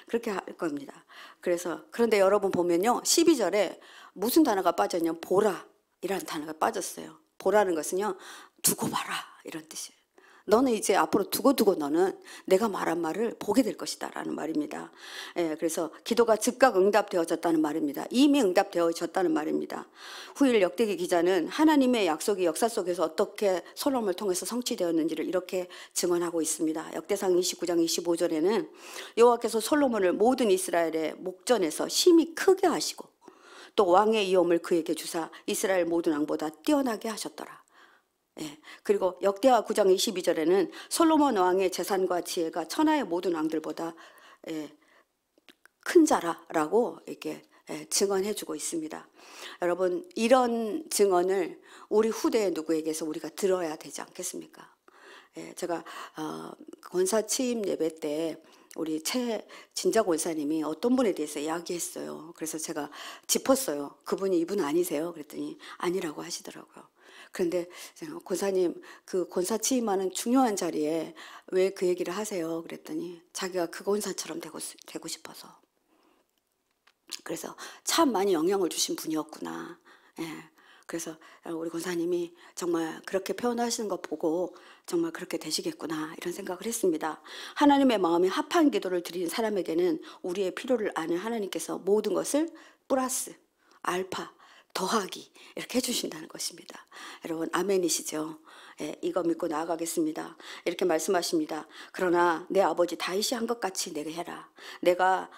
그렇게 할 겁니다. 그런데 여러분 보면요, 12절에 무슨 단어가 빠졌냐면 보라 이라는 단어가 빠졌어요. 보라는 것은요, 두고 봐라, 이런 뜻이에요. 너는 이제 앞으로 두고 너는 내가 말한 말을 보게 될 것이다 라는 말입니다. 그래서 기도가 즉각 응답되어졌다는 말입니다. 이미 응답되어졌다는 말입니다. 후일 역대기 기자는 하나님의 약속이 역사 속에서 어떻게 솔로몬을 통해서 성취되었는지를 이렇게 증언하고 있습니다. 역대상 29장 25절에는 여호와께서 솔로몬을 모든 이스라엘의 목전에서 심히 크게 하시고 또 왕의 위엄을 그에게 주사 이스라엘 모든 왕보다 뛰어나게 하셨더라. 그리고 역대하 9장 22절에는 솔로몬 왕의 재산과 지혜가 천하의 모든 왕들보다 큰 자라라고 이렇게 증언해주고 있습니다. 여러분, 이런 증언을 우리 후대의 누구에게서 우리가 들어야 되지 않겠습니까? 제가 권사 취임 예배 때 우리 최진자 권사님이 어떤 분에 대해서 이야기했어요. 그래서 제가 짚었어요. 그분이 이분 아니세요? 그랬더니 아니라고 하시더라고요. 그런데 제가 권사님, 그 권사 취임하는 중요한 자리에 왜 그 얘기를 하세요? 그랬더니 자기가 그 권사처럼 되고 싶어서. 그래서 참 많이 영향을 주신 분이었구나. 예. 그래서 우리 권사님이 정말 그렇게 표현하시는 거 보고 정말 그렇게 되시겠구나 이런 생각을 했습니다. 하나님의 마음이 합한 기도를 드리는 사람에게는 우리의 필요를 아는 하나님께서 모든 것을 플러스, 알파, 더하기 이렇게 해주신다는 것입니다. 여러분 아멘이시죠? 예, 이거 믿고 나아가겠습니다. 이렇게 말씀하십니다. 그러나 내 아버지 다윗이 한 것 같이 내게 해라. 네가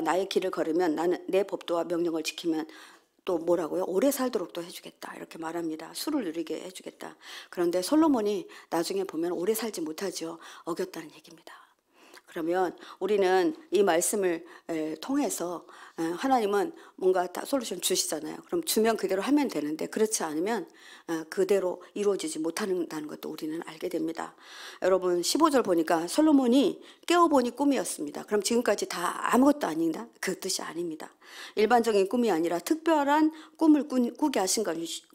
나의 길을 걸으면 나는 내 법도와 명령을 지키면 또 뭐라고요? 오래 살도록 또 해주겠다 이렇게 말합니다. 수를 누리게 해주겠다. 그런데 솔로몬이 나중에 보면 오래 살지 못하죠. 어겼다는 얘기입니다. 그러면 우리는 이 말씀을 통해서 하나님은 뭔가 다 솔루션 주시잖아요. 그럼 주면 그대로 하면 되는데 그렇지 않으면 그대로 이루어지지 못한다는 것도 우리는 알게 됩니다. 여러분 15절 보니까 솔로몬이 깨어보니 꿈이었습니다. 그럼 지금까지 다 아무것도 아닌가? 그 뜻이 아닙니다. 일반적인 꿈이 아니라 특별한 꿈을 꾸게 하신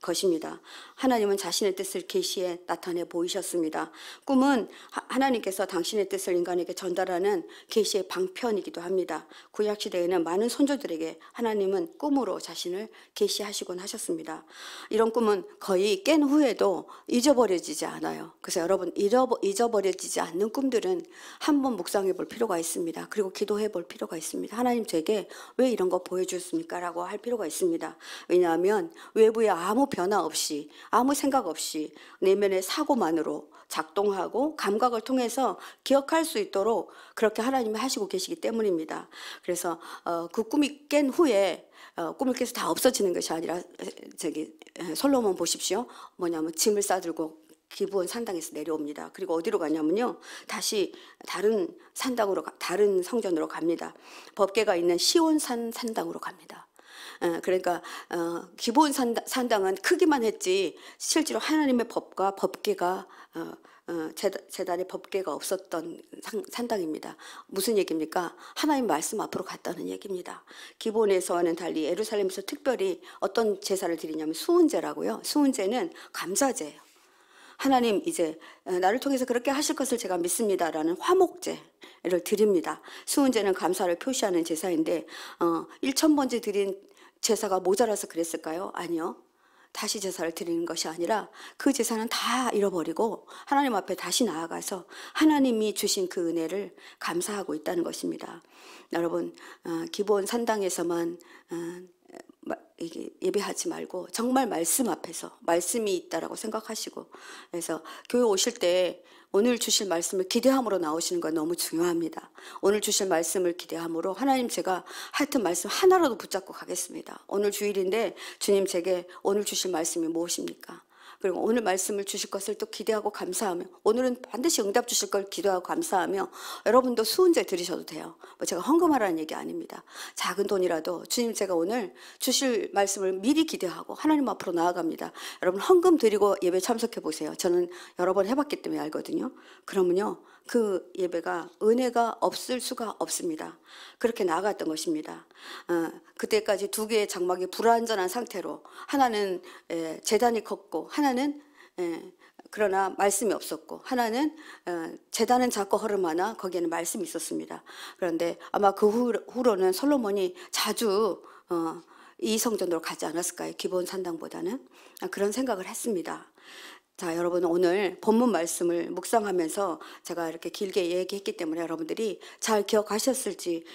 것입니다. 하나님은 자신의 뜻을 계시에 나타내 보이셨습니다. 꿈은 하나님께서 당신의 뜻을 인간에게 전달하는 계시의 방편이기도 합니다. 구약시대에는 많은 선조들에게 하나님은 꿈으로 자신을 계시하시곤 하셨습니다. 이런 꿈은 거의 깬 후에도 잊어버려지지 않아요. 그래서 여러분 잊어버려지지 않는 꿈들은 한번 묵상해 볼 필요가 있습니다. 그리고 기도해 볼 필요가 있습니다. 하나님 제게 왜 이런 거 보여주셨습니까? 라고 할 필요가 있습니다. 왜냐하면 외부에 아무 변화 없이 아무 생각 없이 내면의 사고만으로 작동하고 감각을 통해서 기억할 수 있도록 그렇게 하나님이 하시고 계시기 때문입니다. 그래서 그 꿈이 깬 후에 꿈을 깨서 다 없어지는 것이 아니라 솔로몬 보십시오. 뭐냐면 짐을 싸들고 기브온 산당에서 내려옵니다. 그리고 어디로 가냐면요. 다시 다른 성전으로 갑니다. 법궤가 있는 시온산 산당으로 갑니다. 그러니까 기브온 산당은 크기만 했지 실제로 하나님의 법과 법궤가 제단에 법궤가 없었던 산당입니다. 무슨 얘기입니까? 하나님 말씀 앞으로 갔다는 얘기입니다. 기본에서와는 달리 예루살렘에서 특별히 어떤 제사를 드리냐면 수은제라고요. 수은제는 감사제예요. 하나님 이제 나를 통해서 그렇게 하실 것을 제가 믿습니다라는 화목제를 드립니다. 수은제는 감사를 표시하는 제사인데 1,000번째 드린 제사가 모자라서 그랬을까요? 아니요. 다시 제사를 드리는 것이 아니라 그 제사는 다 잃어버리고 하나님 앞에 다시 나아가서 하나님이 주신 그 은혜를 감사하고 있다는 것입니다. 여러분 기본 산당에서만 예배하지 말고 정말 말씀 앞에서 말씀이 있다라고 생각하시고 그래서 교회 오실 때 오늘 주실 말씀을 기대함으로 나오시는 건 너무 중요합니다. 오늘 주실 말씀을 기대함으로 하나님 제가 하여튼 말씀 하나라도 붙잡고 가겠습니다. 오늘 주일인데 주님 제게 오늘 주실 말씀이 무엇입니까? 그리고 오늘 말씀을 주실 것을 또 기대하고 감사하며 오늘은 반드시 응답 주실 걸 기도하고 감사하며 여러분도 수은제 드리셔도 돼요. 뭐 제가 헌금하라는 얘기 아닙니다. 작은 돈이라도 주님 제가 오늘 주실 말씀을 미리 기대하고 하나님 앞으로 나아갑니다. 여러분 헌금 드리고 예배 참석해 보세요. 저는 여러 번 해봤기 때문에 알거든요. 그러면요 그 예배가 은혜가 없을 수가 없습니다. 그렇게 나아갔던 것입니다. 그때까지 두 개의 장막이 불완전한 상태로 하나는 제단이 컸고 하나는 그러나 말씀이 없었고 하나는 제단은 작고 허름하나 거기에는 말씀이 있었습니다. 그런데 아마 그 후로는 솔로몬이 자주 이 성전으로 가지 않았을까요? 기본 산당보다는 그런 생각을 했습니다. 자, 여러분 오늘 본문 말씀을 묵상하면서 제가 이렇게 길게 얘기했기 때문에 여러분들이 잘 기억하셨을지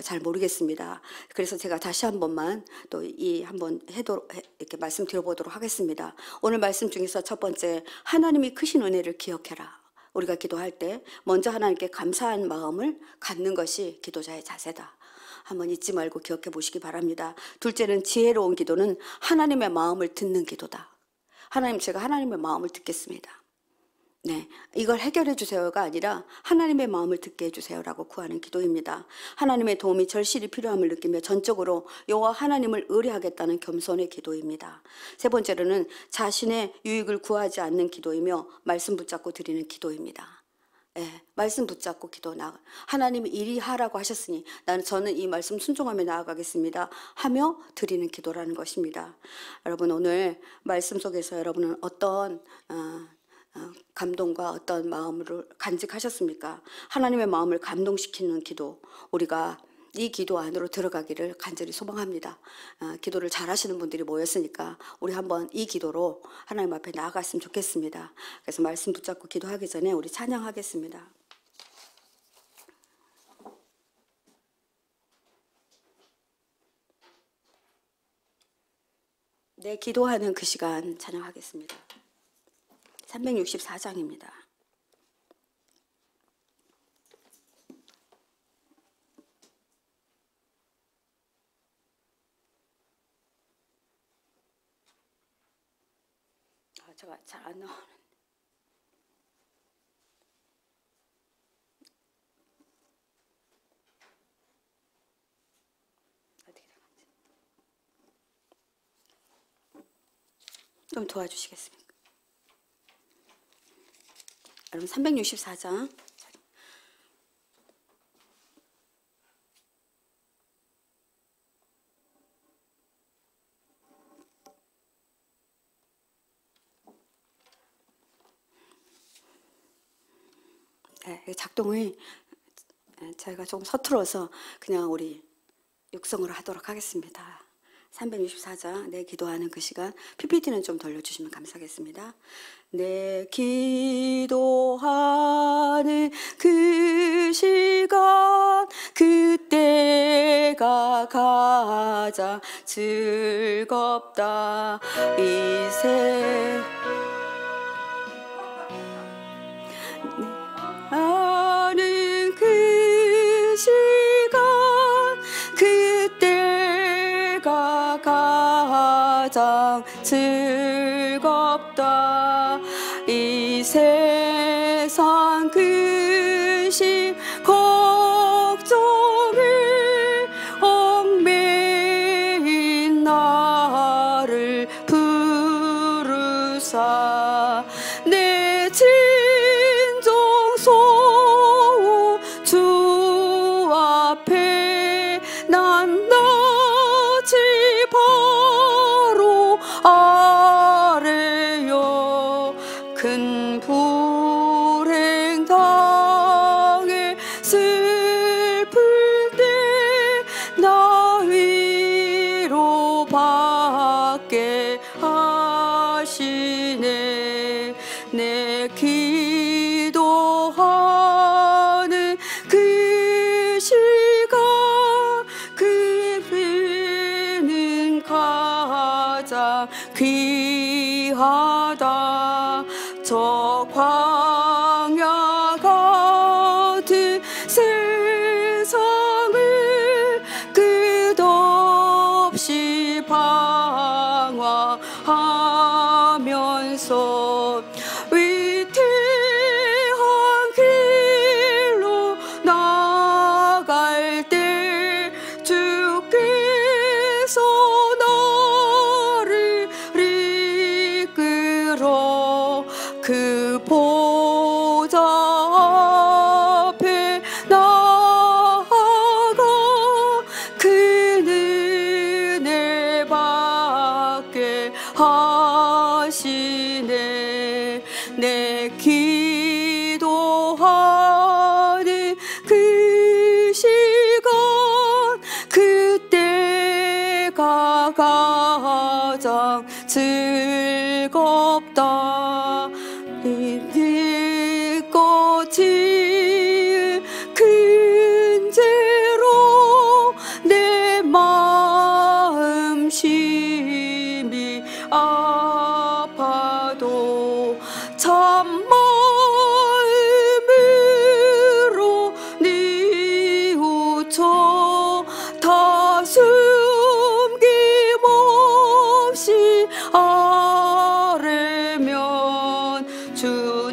잘 모르겠습니다. 그래서 제가 다시 한 번만 또 한번 이렇게 말씀드려보도록 하겠습니다. 오늘 말씀 중에서 첫 번째 하나님이 크신 은혜를 기억해라. 우리가 기도할 때 먼저 하나님께 감사한 마음을 갖는 것이 기도자의 자세다. 한번 잊지 말고 기억해 보시기 바랍니다. 둘째는 지혜로운 기도는 하나님의 마음을 듣는 기도다. 하나님 제가 하나님의 마음을 듣겠습니다. 네, 이걸 해결해 주세요가 아니라 하나님의 마음을 듣게 해주세요라고 구하는 기도입니다. 하나님의 도움이 절실히 필요함을 느끼며 전적으로 여호와 하나님을 의뢰하겠다는 겸손의 기도입니다. 세 번째로는 자신의 유익을 구하지 않는 기도이며 말씀 붙잡고 드리는 기도입니다. 예, 말씀 붙잡고 기도 하나님이 이리 하라고 하셨으니 저는 이 말씀 순종하며 나아가겠습니다 하며 드리는 기도라는 것입니다. 여러분, 오늘 말씀 속에서 여러분은 어떤 감동과 어떤 마음으로 간직하셨습니까? 하나님의 마음을 감동시키는 기도, 우리가 이 기도 안으로 들어가기를 간절히 소망합니다. 기도를 잘하시는 분들이 모였으니까 우리 한번 이 기도로 하나님 앞에 나아갔으면 좋겠습니다. 그래서 말씀 붙잡고 기도하기 전에 우리 찬양하겠습니다. 내 기도하는 그 시간 찬양하겠습니다. 364장입니다. 제가 잘 안 나오는. 어떻게 되는지 좀 도와주시겠습니까? 여러분, 364장. 네, 작동을 제가 조금 서툴어서 그냥 우리 육성으로 하도록 하겠습니다. 364장 내 기도하는 그 시간, PPT는 좀 돌려주시면 감사하겠습니다. 내 기도하는 그 시간, 그때가 가장 즐겁다. 하는 그 시간, 그때가 가장 즐겁다. 이 세상 근심 걱정을 얽매인 나를 부르사 내 진정 소우 주 앞에 난 나지 바로 아래요. 큰 불행 당해 슬플 때 나 위로 받게 하시네. 내 기도하는 그 시간, 그때는 가장 귀하다. 저 광야 같은 세상을 끝없이 방황하면서 위태한 길로 나갈 때 주께서 나를 이끌어 그 보좌 앞에 나아가 그 은혜 받게 하시네. 내 기도하는 그 시간, 그때가 가장 즐겁다. 이것 지은 큰 죄로 내 마음 심히 아파도 참 마음으로 뉘우쳐 다 숨김없이 아뢰면 주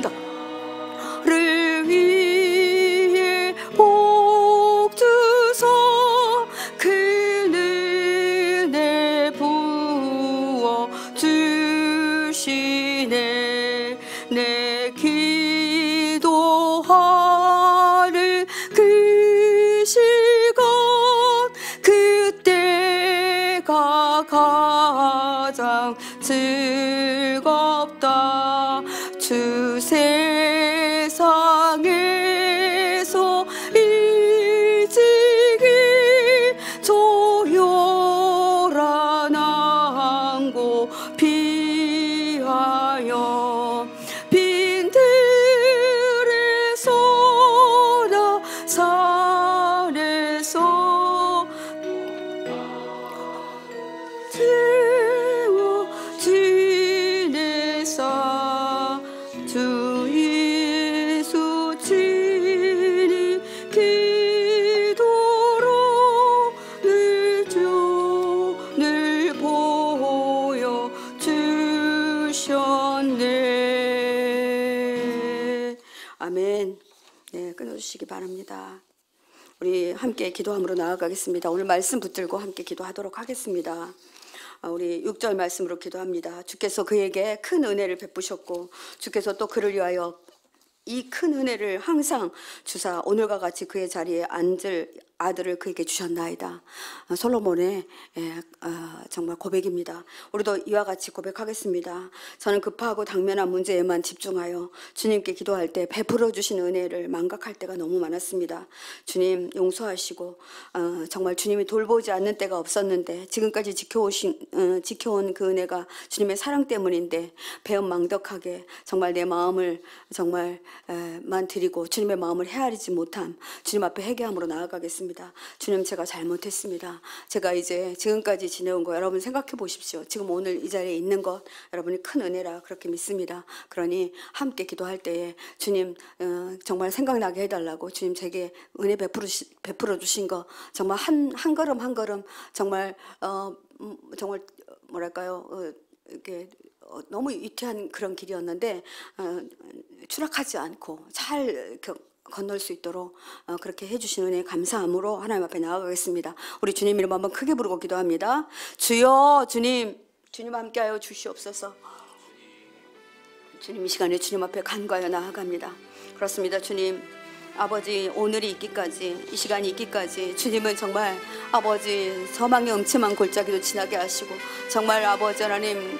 없다. 주 세상에서 일찍이 조열한 항구 피하여 빈들에서나 산에서 태워 지내사 주 예수 친히 기도로 늘 보여 주셨네. 아멘. 네, 끊어주시기 바랍니다. 우리 함께 기도함으로 나아가겠습니다. 오늘 말씀 붙들고 함께 기도하도록 하겠습니다. 우리 6절 말씀으로 기도합니다. 주께서 그에게 큰 은혜를 베푸셨고 주께서 또 그를 위하여 이 큰 은혜를 항상 주사 오늘과 같이 그의 자리에 앉을 아들을 그에게 주셨나이다. 솔로몬의 정말 고백입니다. 우리도 이와 같이 고백하겠습니다. 저는 급하고 당면한 문제에만 집중하여 주님께 기도할 때 베풀어 주신 은혜를 망각할 때가 너무 많았습니다. 주님 용서하시고 정말 주님이 돌보지 않는 때가 없었는데 지금까지 지켜온 그 은혜가 주님의 사랑 때문인데 배은망덕하게 정말 내 마음을 정말 만 드리고 주님의 마음을 헤아리지 못함 주님 앞에 회개함으로 나아가겠습니다. 주님 제가 잘못했습니다. 제가 이제 지금까지 지내온 거 여러분 생각해 보십시오. 지금 오늘 이 자리에 있는 것 여러분이 큰 은혜라 그렇게 믿습니다. 그러니 함께 기도할 때에 주님 정말 생각나게 해달라고 주님 제게 은혜 베풀어 주신 거 정말 한 걸음 한 걸음 정말 정말 뭐랄까요 이렇게 너무 위태한 그런 길이었는데 추락하지 않고 잘 건널 수 있도록 그렇게 해주신 은혜에 감사함으로 하나님 앞에 나아가겠습니다. 우리 주님 이름 한번 크게 부르고 기도합니다. 주여 주님 함께하여 주시옵소서. 주님 이 시간에 주님 앞에 간과하여 나아갑니다. 그렇습니다. 주님 아버지 오늘이 있기까지 이 시간이 있기까지 주님은 정말 아버지 저망의 음침한 골짜기도 지나게 하시고 정말 아버지 하나님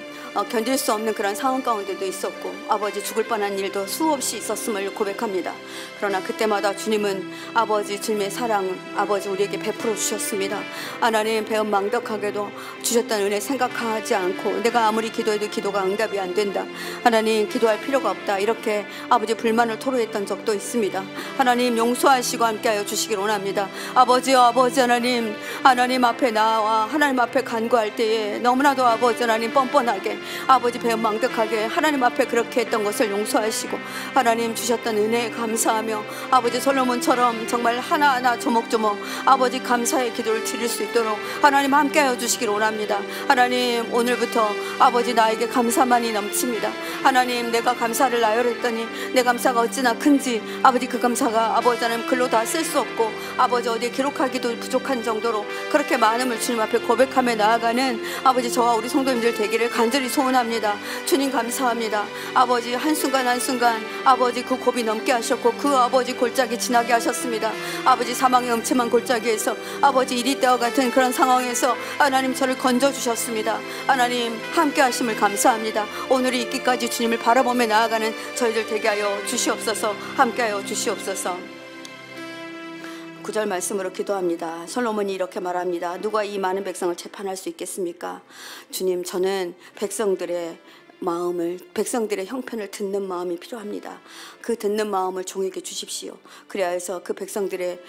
견딜 수 없는 그런 상황 가운데도 있었고 아버지 죽을 뻔한 일도 수없이 있었음을 고백합니다. 그러나 그때마다 주님은 아버지 주님의 사랑 아버지 우리에게 베풀어 주셨습니다. 하나님 배은망덕하게도 주셨던 은혜 생각하지 않고 내가 아무리 기도해도 기도가 응답이 안 된다. 하나님 기도할 필요가 없다. 이렇게 아버지 불만을 토로했던 적도 있습니다. 하나님 용서하시고 함께하여 주시길 원합니다. 아버지 하나님 앞에 나와 하나님 앞에 간구할 때에 너무나도 아버지 하나님 뻔뻔하게 아버지 배은망덕하게 하나님 앞에 그렇게 했던 것을 용서하시고 하나님 주셨던 은혜에 감사하며 아버지 솔로몬처럼 정말 하나하나 조목조목 아버지 감사의 기도를 드릴 수 있도록 하나님 함께하여 주시길 원합니다. 하나님 오늘부터 아버지 나에게 감사만이 넘칩니다. 하나님 내가 감사를 나열했더니 내 감사가 어찌나 큰지 아버지 그 감사가 아버지 하나님 글로 다 쓸 수 없고 아버지 어디에 기록하기도 부족한 정도로 그렇게 많음을 주님 앞에 고백하며 나아가는 아버지 저와 우리 성도님들 되기를 간절히 소원합니다. 주님 감사합니다. 아버지 한순간 한순간 아버지 그 고비 넘게 하셨고 그 아버지 골짜기 지나게 하셨습니다. 아버지 사망의 음침한 골짜기에서 아버지 이리 때와 같은 그런 상황에서 하나님 저를 건져주셨습니다. 하나님 함께 하심을 감사합니다. 오늘이 있기까지 주님을 바라보며 나아가는 저희들 되게 하여 주시옵소서. 함께 하여 주시옵소서. 9절 말씀으로 기도합니다. 솔로몬이 이렇게 말합니다. 누가 이 많은 백성을 재판할 수 있겠습니까? 주님 저는 백성들의 형편을 듣는 마음이 필요합니다. 그 듣는 마음을 종에게 주십시오. 그래야 해서 그 백성들의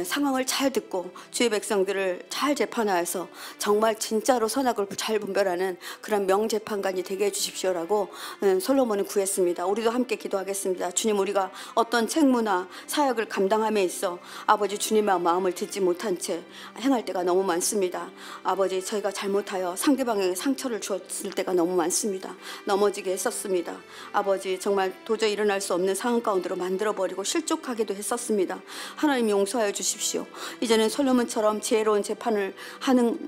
상황을 잘 듣고 주의 백성들을 잘 재판하여서 정말 진짜로 선악을 잘 분별하는 그런 명재판관이 되게 해주십시오라고 솔로몬은 구했습니다. 우리도 함께 기도하겠습니다. 주님 우리가 어떤 책무나 사역을 감당함에 있어 아버지 주님의 마음을 듣지 못한 채 행할 때가 너무 많습니다. 아버지 저희가 잘못하여 상대방에게 상처를 주었을 때가 너무 많습니다. 넘어지게 했었습니다. 아버지 정말 도저히 일어날 수 없는 상황 가운데로 만들어버리고 실족하기도 했었습니다. 하나님 용서하여 주십시오. 이제는 솔로몬처럼 지혜로운 재판을 하는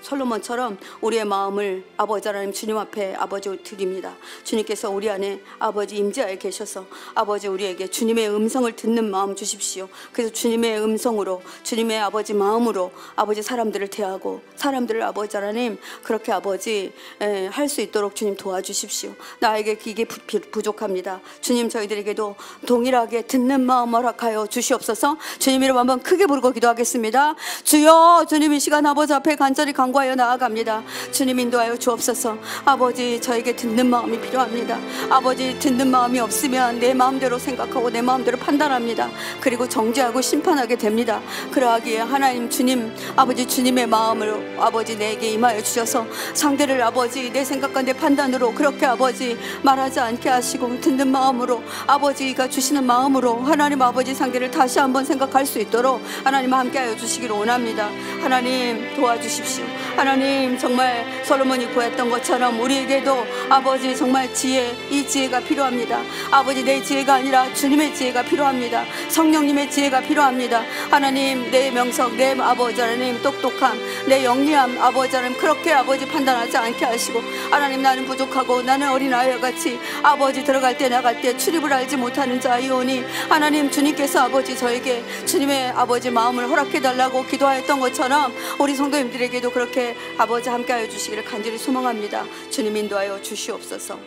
솔로몬처럼 우리의 마음을 아버지 하나님 주님 앞에 아버지 드립니다. 주님께서 우리 안에 아버지 임재하여 계셔서 아버지 우리에게 주님의 음성을 듣는 마음 주십시오. 그래서 주님의 음성으로 주님의 아버지 마음으로 아버지 사람들을 대하고 사람들을 아버지 하나님 그렇게 아버지 할 수 있도록 주님 도와주십시오. 도와주십시오. 나에게 이게 부족합니다. 주님, 저희들에게도 동일하게 듣는 마음 허락하여 주시옵소서. 주님 이름 한번 크게 부르고 기도하겠습니다. 주여, 주님 이 시간 아버지 앞에 간절히 간구하여 나아갑니다. 주님 인도하여 주옵소서. 아버지, 저에게 듣는 마음이 필요합니다. 아버지, 듣는 마음이 없으면 내 마음대로 생각하고 내 마음대로 판단합니다. 그리고 정죄하고 심판하게 됩니다. 그러하기에 하나님, 주님, 아버지, 주님의 마음을 아버지 내게 임하여 주셔서 상대를 아버지 내 생각과 내 판단으로 그렇게 아버지 말하지 않게 하시고 듣는 마음으로 아버지가 주시는 마음으로 하나님 아버지 상대를 다시 한번 생각할 수 있도록 하나님 함께하여 주시기를 원합니다. 하나님 도와주십시오. 하나님, 정말 솔로몬이 구했던 것처럼 우리에게도 아버지 정말 지혜, 이 지혜가 필요합니다. 아버지, 내 지혜가 아니라 주님의 지혜가 필요합니다. 성령님의 지혜가 필요합니다. 하나님, 내 명성, 내 아버지 하나님 똑똑함, 내 영리함 아버지 하나님 그렇게 아버지 판단하지 않게 하시고, 하나님, 나는 부족하고 나는 어린아이와 같이 아버지 들어갈 때 나갈 때 출입을 알지 못하는 자이오니 하나님, 주님께서 아버지 저에게 주님의 아버지 마음을 허락해달라고 기도하였던 것처럼 우리 성도님들에게도 그렇게 아버지 함께하여 주시기를 간절히 소망합니다. 주님 인도하여 주시옵소서.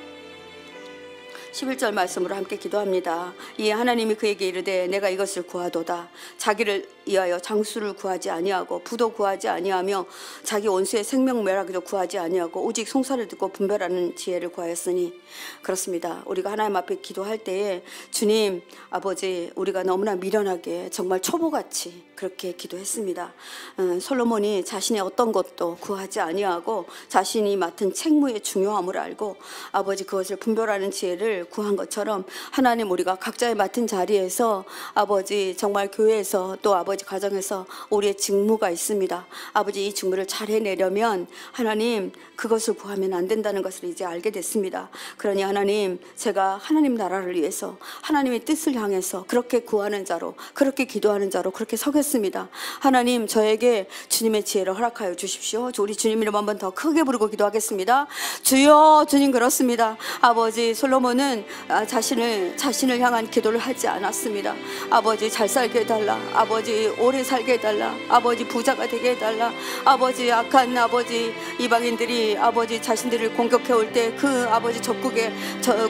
11절 말씀으로 함께 기도합니다. 이에 하나님이 그에게 이르되 내가 이것을 구하도다. 자기를 위하여 장수를 구하지 아니하고 부도 구하지 아니하며 자기 원수의 생명 멸하기도 구하지 아니하고 오직 송사를 듣고 분별하는 지혜를 구하였으니. 그렇습니다. 우리가 하나님 앞에 기도할 때에 주님 아버지, 우리가 너무나 미련하게 정말 초보같이 그렇게 기도했습니다. 솔로몬이 자신의 어떤 것도 구하지 아니하고 자신이 맡은 책무의 중요함을 알고 아버지 그것을 분별하는 지혜를 구한 것처럼 하나님, 우리가 각자의 맡은 자리에서 아버지 정말 교회에서 또 아버지 가정에서 우리의 직무가 있습니다. 아버지, 이 직무를 잘 해내려면 하나님 그것을 구하면 안 된다는 것을 이제 알게 됐습니다. 그러니 하나님, 제가 하나님 나라를 위해서 하나님의 뜻을 향해서 그렇게 구하는 자로, 그렇게 기도하는 자로 그렇게 서겠습니다. 하나님, 저에게 주님의 지혜를 허락하여 주십시오. 우리 주님 이름 한번 더 크게 부르고 기도하겠습니다. 주여, 주님, 그렇습니다. 아버지, 솔로몬은 자신을 향한 기도를 하지 않았습니다. 아버지, 잘 살게 해달라. 아버지, 오래 살게 해달라. 아버지, 부자가 되게 해달라. 아버지, 악한 아버지 이방인들이 아버지 자신들을 공격해 올 때 그 아버지 적국의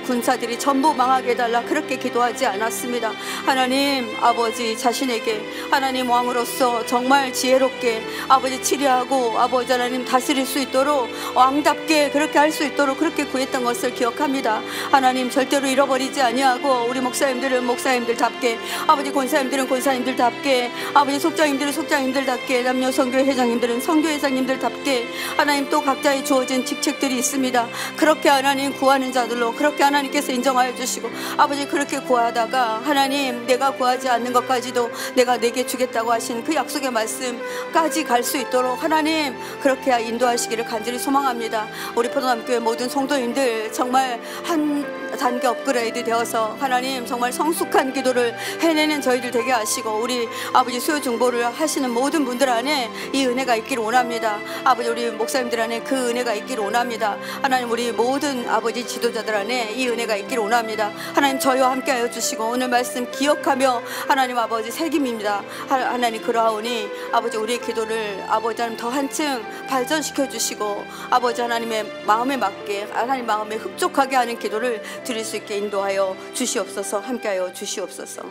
군사들이 전부 망하게 해달라. 그렇게 기도하지 않았습니다. 하나님, 아버지 자신에게 하나님 왕으로서 정말 지혜롭게 아버지 치리하고 아버지 하나님 다스릴 수 있도록 왕답게 그렇게 할 수 있도록 그렇게 구했던 것을 기억합니다. 하나님, 절대로 잃어버리지 아니하고 우리 목사님들은 목사님들답게, 아버지 권사님들은 권사님들답게, 아버지 속장님들은 속장님들답게, 남녀 선교회 회장님들은 선교회 회장님들답게 하나님 또 각자의 주어진 직책들이 있습니다. 그렇게 하나님 구하는 자들로 그렇게 하나님께서 인정하여 주시고 아버지 그렇게 구하다가 하나님, 내가 구하지 않는 것까지도 내가 내게 주겠다고 하신 그 약속의 말씀까지 갈 수 있도록 하나님 그렇게 인도하시기를 간절히 소망합니다. 우리 포도남교회 모든 성도님들 정말 한 단계 업그레이드 되어서 하나님 정말 성숙한 기도를 해내는 저희들 되게 하시고 우리 아버지 수요 중보를 하시는 모든 분들 안에 이 은혜가 있기를 원합니다. 아버지, 우리 목사님들 안에 그 은혜가 있기를 원합니다. 하나님, 우리 모든 아버지 지도자들 안에 이 은혜가 있기를 원합니다. 하나님, 저희와 함께하여 주시고 오늘 말씀 기억하며 하나님 아버지 새김입니다. 하나님, 그러하오니 아버지 우리의 기도를 아버지 하나님 더 한층 발전시켜 주시고 아버지 하나님의 마음에 맞게 하나님 마음에 흡족하게 하는 기도를 드릴 수 있게 인도하여 주시옵소서. 함께하여 주시옵소서.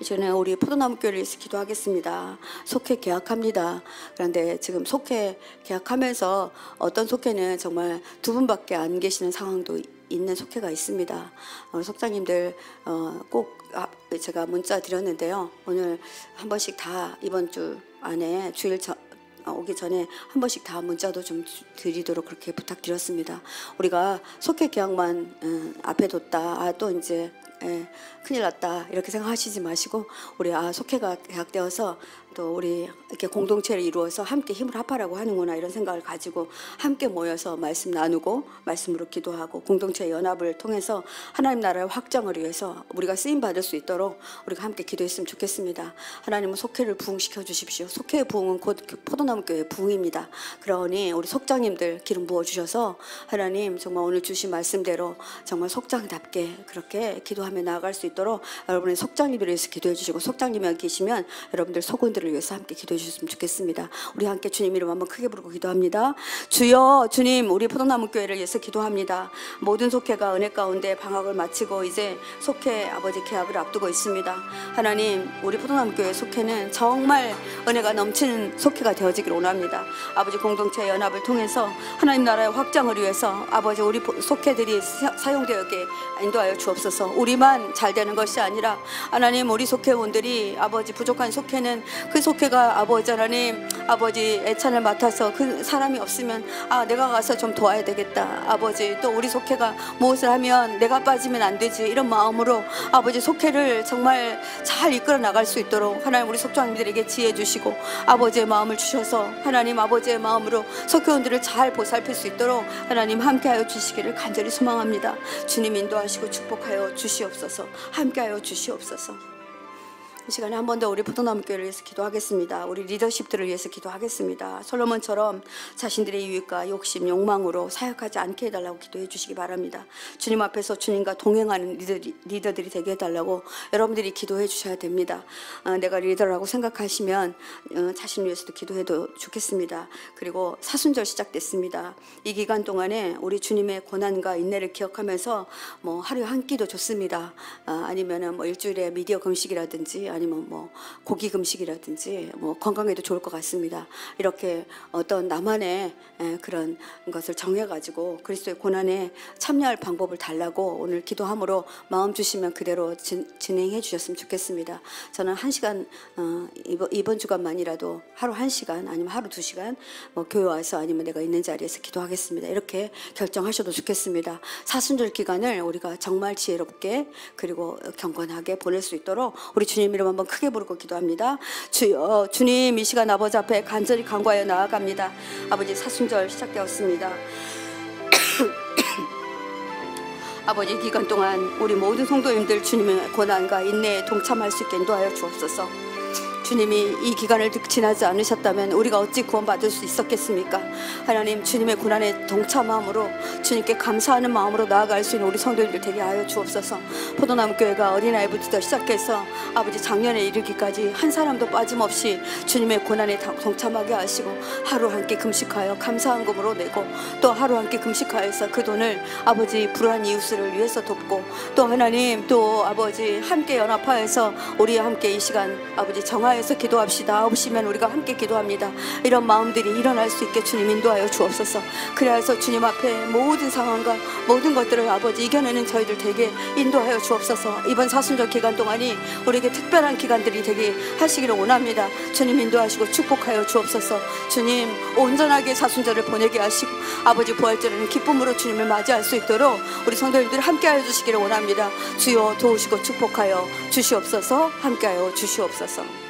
이제는 우리 포도나무교회를 위해서 기도하겠습니다. 속회 계약합니다. 그런데 지금 속회 계약하면서 어떤 속회는 정말 두 분밖에 안 계시는 상황도 있는 속회가 있습니다. 속장님들 꼭 제가 문자 드렸는데요. 오늘 한 번씩 다 이번 주 안에 주일 오기 전에 한 번씩 다 문자도 좀 드리도록 그렇게 부탁드렸습니다. 우리가 속회 계약만 앞에 뒀다, 또 이제 큰일 났다 이렇게 생각하시지 마시고 우리 속회가 계약되어서 또 우리 이렇게 공동체를 이루어서 함께 힘을 합하라고 하는구나 이런 생각을 가지고 함께 모여서 말씀 나누고 말씀으로 기도하고 공동체 연합을 통해서 하나님 나라의 확장을 위해서 우리가 쓰임 받을 수 있도록 우리가 함께 기도했으면 좋겠습니다. 하나님은 속회를 부흥시켜 주십시오. 속회의 부흥은 곧 포도나무 교회의 부흥입니다. 그러니 우리 속장님들 기름 부어 주셔서 하나님 정말 오늘 주신 말씀대로 정말 속장답게 그렇게 기도하며 기도하며 나아갈 수 있도록 여러분의 속장님들을 위해서 기도해 주시고, 속장님이 여기 계시면 여러분들 속원들을 위해서 함께 기도해 주셨으면 좋겠습니다. 우리 함께 주님 이름 한번 크게 부르고 기도합니다. 주여, 주님, 우리 포도나무 교회를 위해서 기도합니다. 모든 속회가 은혜 가운데 방학을 마치고 이제 속회 아버지 개학을 앞두고 있습니다. 하나님, 우리 포도나무 교회 속회는 정말 은혜가 넘치는 속회가 되어지기를 원합니다. 아버지 공동체 연합을 통해서 하나님 나라의 확장을 위해서 아버지 우리 속회들이 사용되게 인도하여 주옵소서. 우리만 잘 되는 것이 아니라 하나님, 우리 속회원들이 아버지 부족한 속회는 그 속회가 아버지 하나님 아버지 애찬을 맡아서 그 사람이 없으면 내가 가서 좀 도와야 되겠다. 아버지 또 우리 속회가 무엇을 하면 내가 빠지면 안 되지, 이런 마음으로 아버지 속회를 정말 잘 이끌어 나갈 수 있도록 하나님 우리 속장님들에게 지혜 주시고 아버지의 마음을 주셔서 하나님 아버지의 마음으로 속회원들을 잘 보살필 수 있도록 하나님 함께하여 주시기를 간절히 소망합니다. 주님 인도하시고 축복하여 주시옵소서. 함께하여 주시옵소서. 이 시간에 한 번 더 우리 포도나무 교회를 위해서 기도하겠습니다. 우리 리더십들을 위해서 기도하겠습니다. 솔로몬처럼 자신들의 유익과 욕심, 욕망으로 사역하지 않게 해달라고 기도해 주시기 바랍니다. 주님 앞에서 주님과 동행하는 리더들이 되게 해달라고 여러분들이 기도해 주셔야 됩니다. 내가 리더라고 생각하시면 자신을 위해서도 기도해도 좋겠습니다. 그리고 사순절 시작됐습니다. 이 기간 동안에 우리 주님의 고난과 인내를 기억하면서 뭐 하루에 한 끼도 좋습니다. 아니면은 뭐 일주일에 미디어 금식이라든지 아니면 뭐 고기 금식이라든지 뭐 건강에도 좋을 것 같습니다. 이렇게 어떤 나만의 그런 것을 정해가지고 그리스도의 고난에 참여할 방법을 달라고 오늘 기도함으로 마음 주시면 그대로 진행해 주셨으면 좋겠습니다. 저는 1시간 이번 주간만이라도 하루 1시간 아니면 하루 2시간 뭐 교회 와서 아니면 내가 있는 자리에서 기도하겠습니다. 이렇게 결정하셔도 좋겠습니다. 사순절 기간을 우리가 정말 지혜롭게 그리고 경건하게 보낼 수 있도록 우리 주님 이름 한번 크게 부르고 기도합니다. 주여, 주님, 이 시간 아버지 앞에 간절히 간구하여 나아갑니다. 아버지, 사순절 시작되었습니다. 아버지, 기간 동안 우리 모든 성도님들 주님의 고난과 인내에 동참할 수 있게 인도하여 주옵소서. 주님이 이 기간을 지나지 않으셨다면 우리가 어찌 구원받을 수 있었겠습니까? 하나님, 주님의 고난에 동참함으로 주님께 감사하는 마음으로 나아갈 수 있는 우리 성도님들 되게 하여 주옵소서. 포도나무 교회가 어린아이부터 시작해서 아버지 작년에 이르기까지 한 사람도 빠짐없이 주님의 고난에 동참하게 하시고 하루 함께 금식하여 감사한 금으로 내고 또 하루 함께 금식하여서 그 돈을 아버지 불우한 이웃을 위해서 돕고 또 하나님 또 아버지 함께 연합하여서 우리 함께 이 시간 아버지 정하여서 기도합시다. 없으면 우리가 함께 기도합니다. 이런 마음들이 일어날 수 있게 주님 인도하여 주옵소서. 그래서 주님 앞에 모든 상황과 모든 것들을 아버지 이겨내는 저희들 되게 인도하여 주옵소서. 이번 사순절 기간 동안이 우리에게 특별한 기간들이 되게 하시기를 원합니다. 주님 인도하시고 축복하여 주옵소서. 주님 온전하게 사순절을 보내게 하시고 아버지 부활절에는 기쁨으로 주님을 맞이할 수 있도록 우리 성도님들 함께하여 주시기를 원합니다. 주여 도우시고 축복하여 주시옵소서. 함께하여 주시옵소서.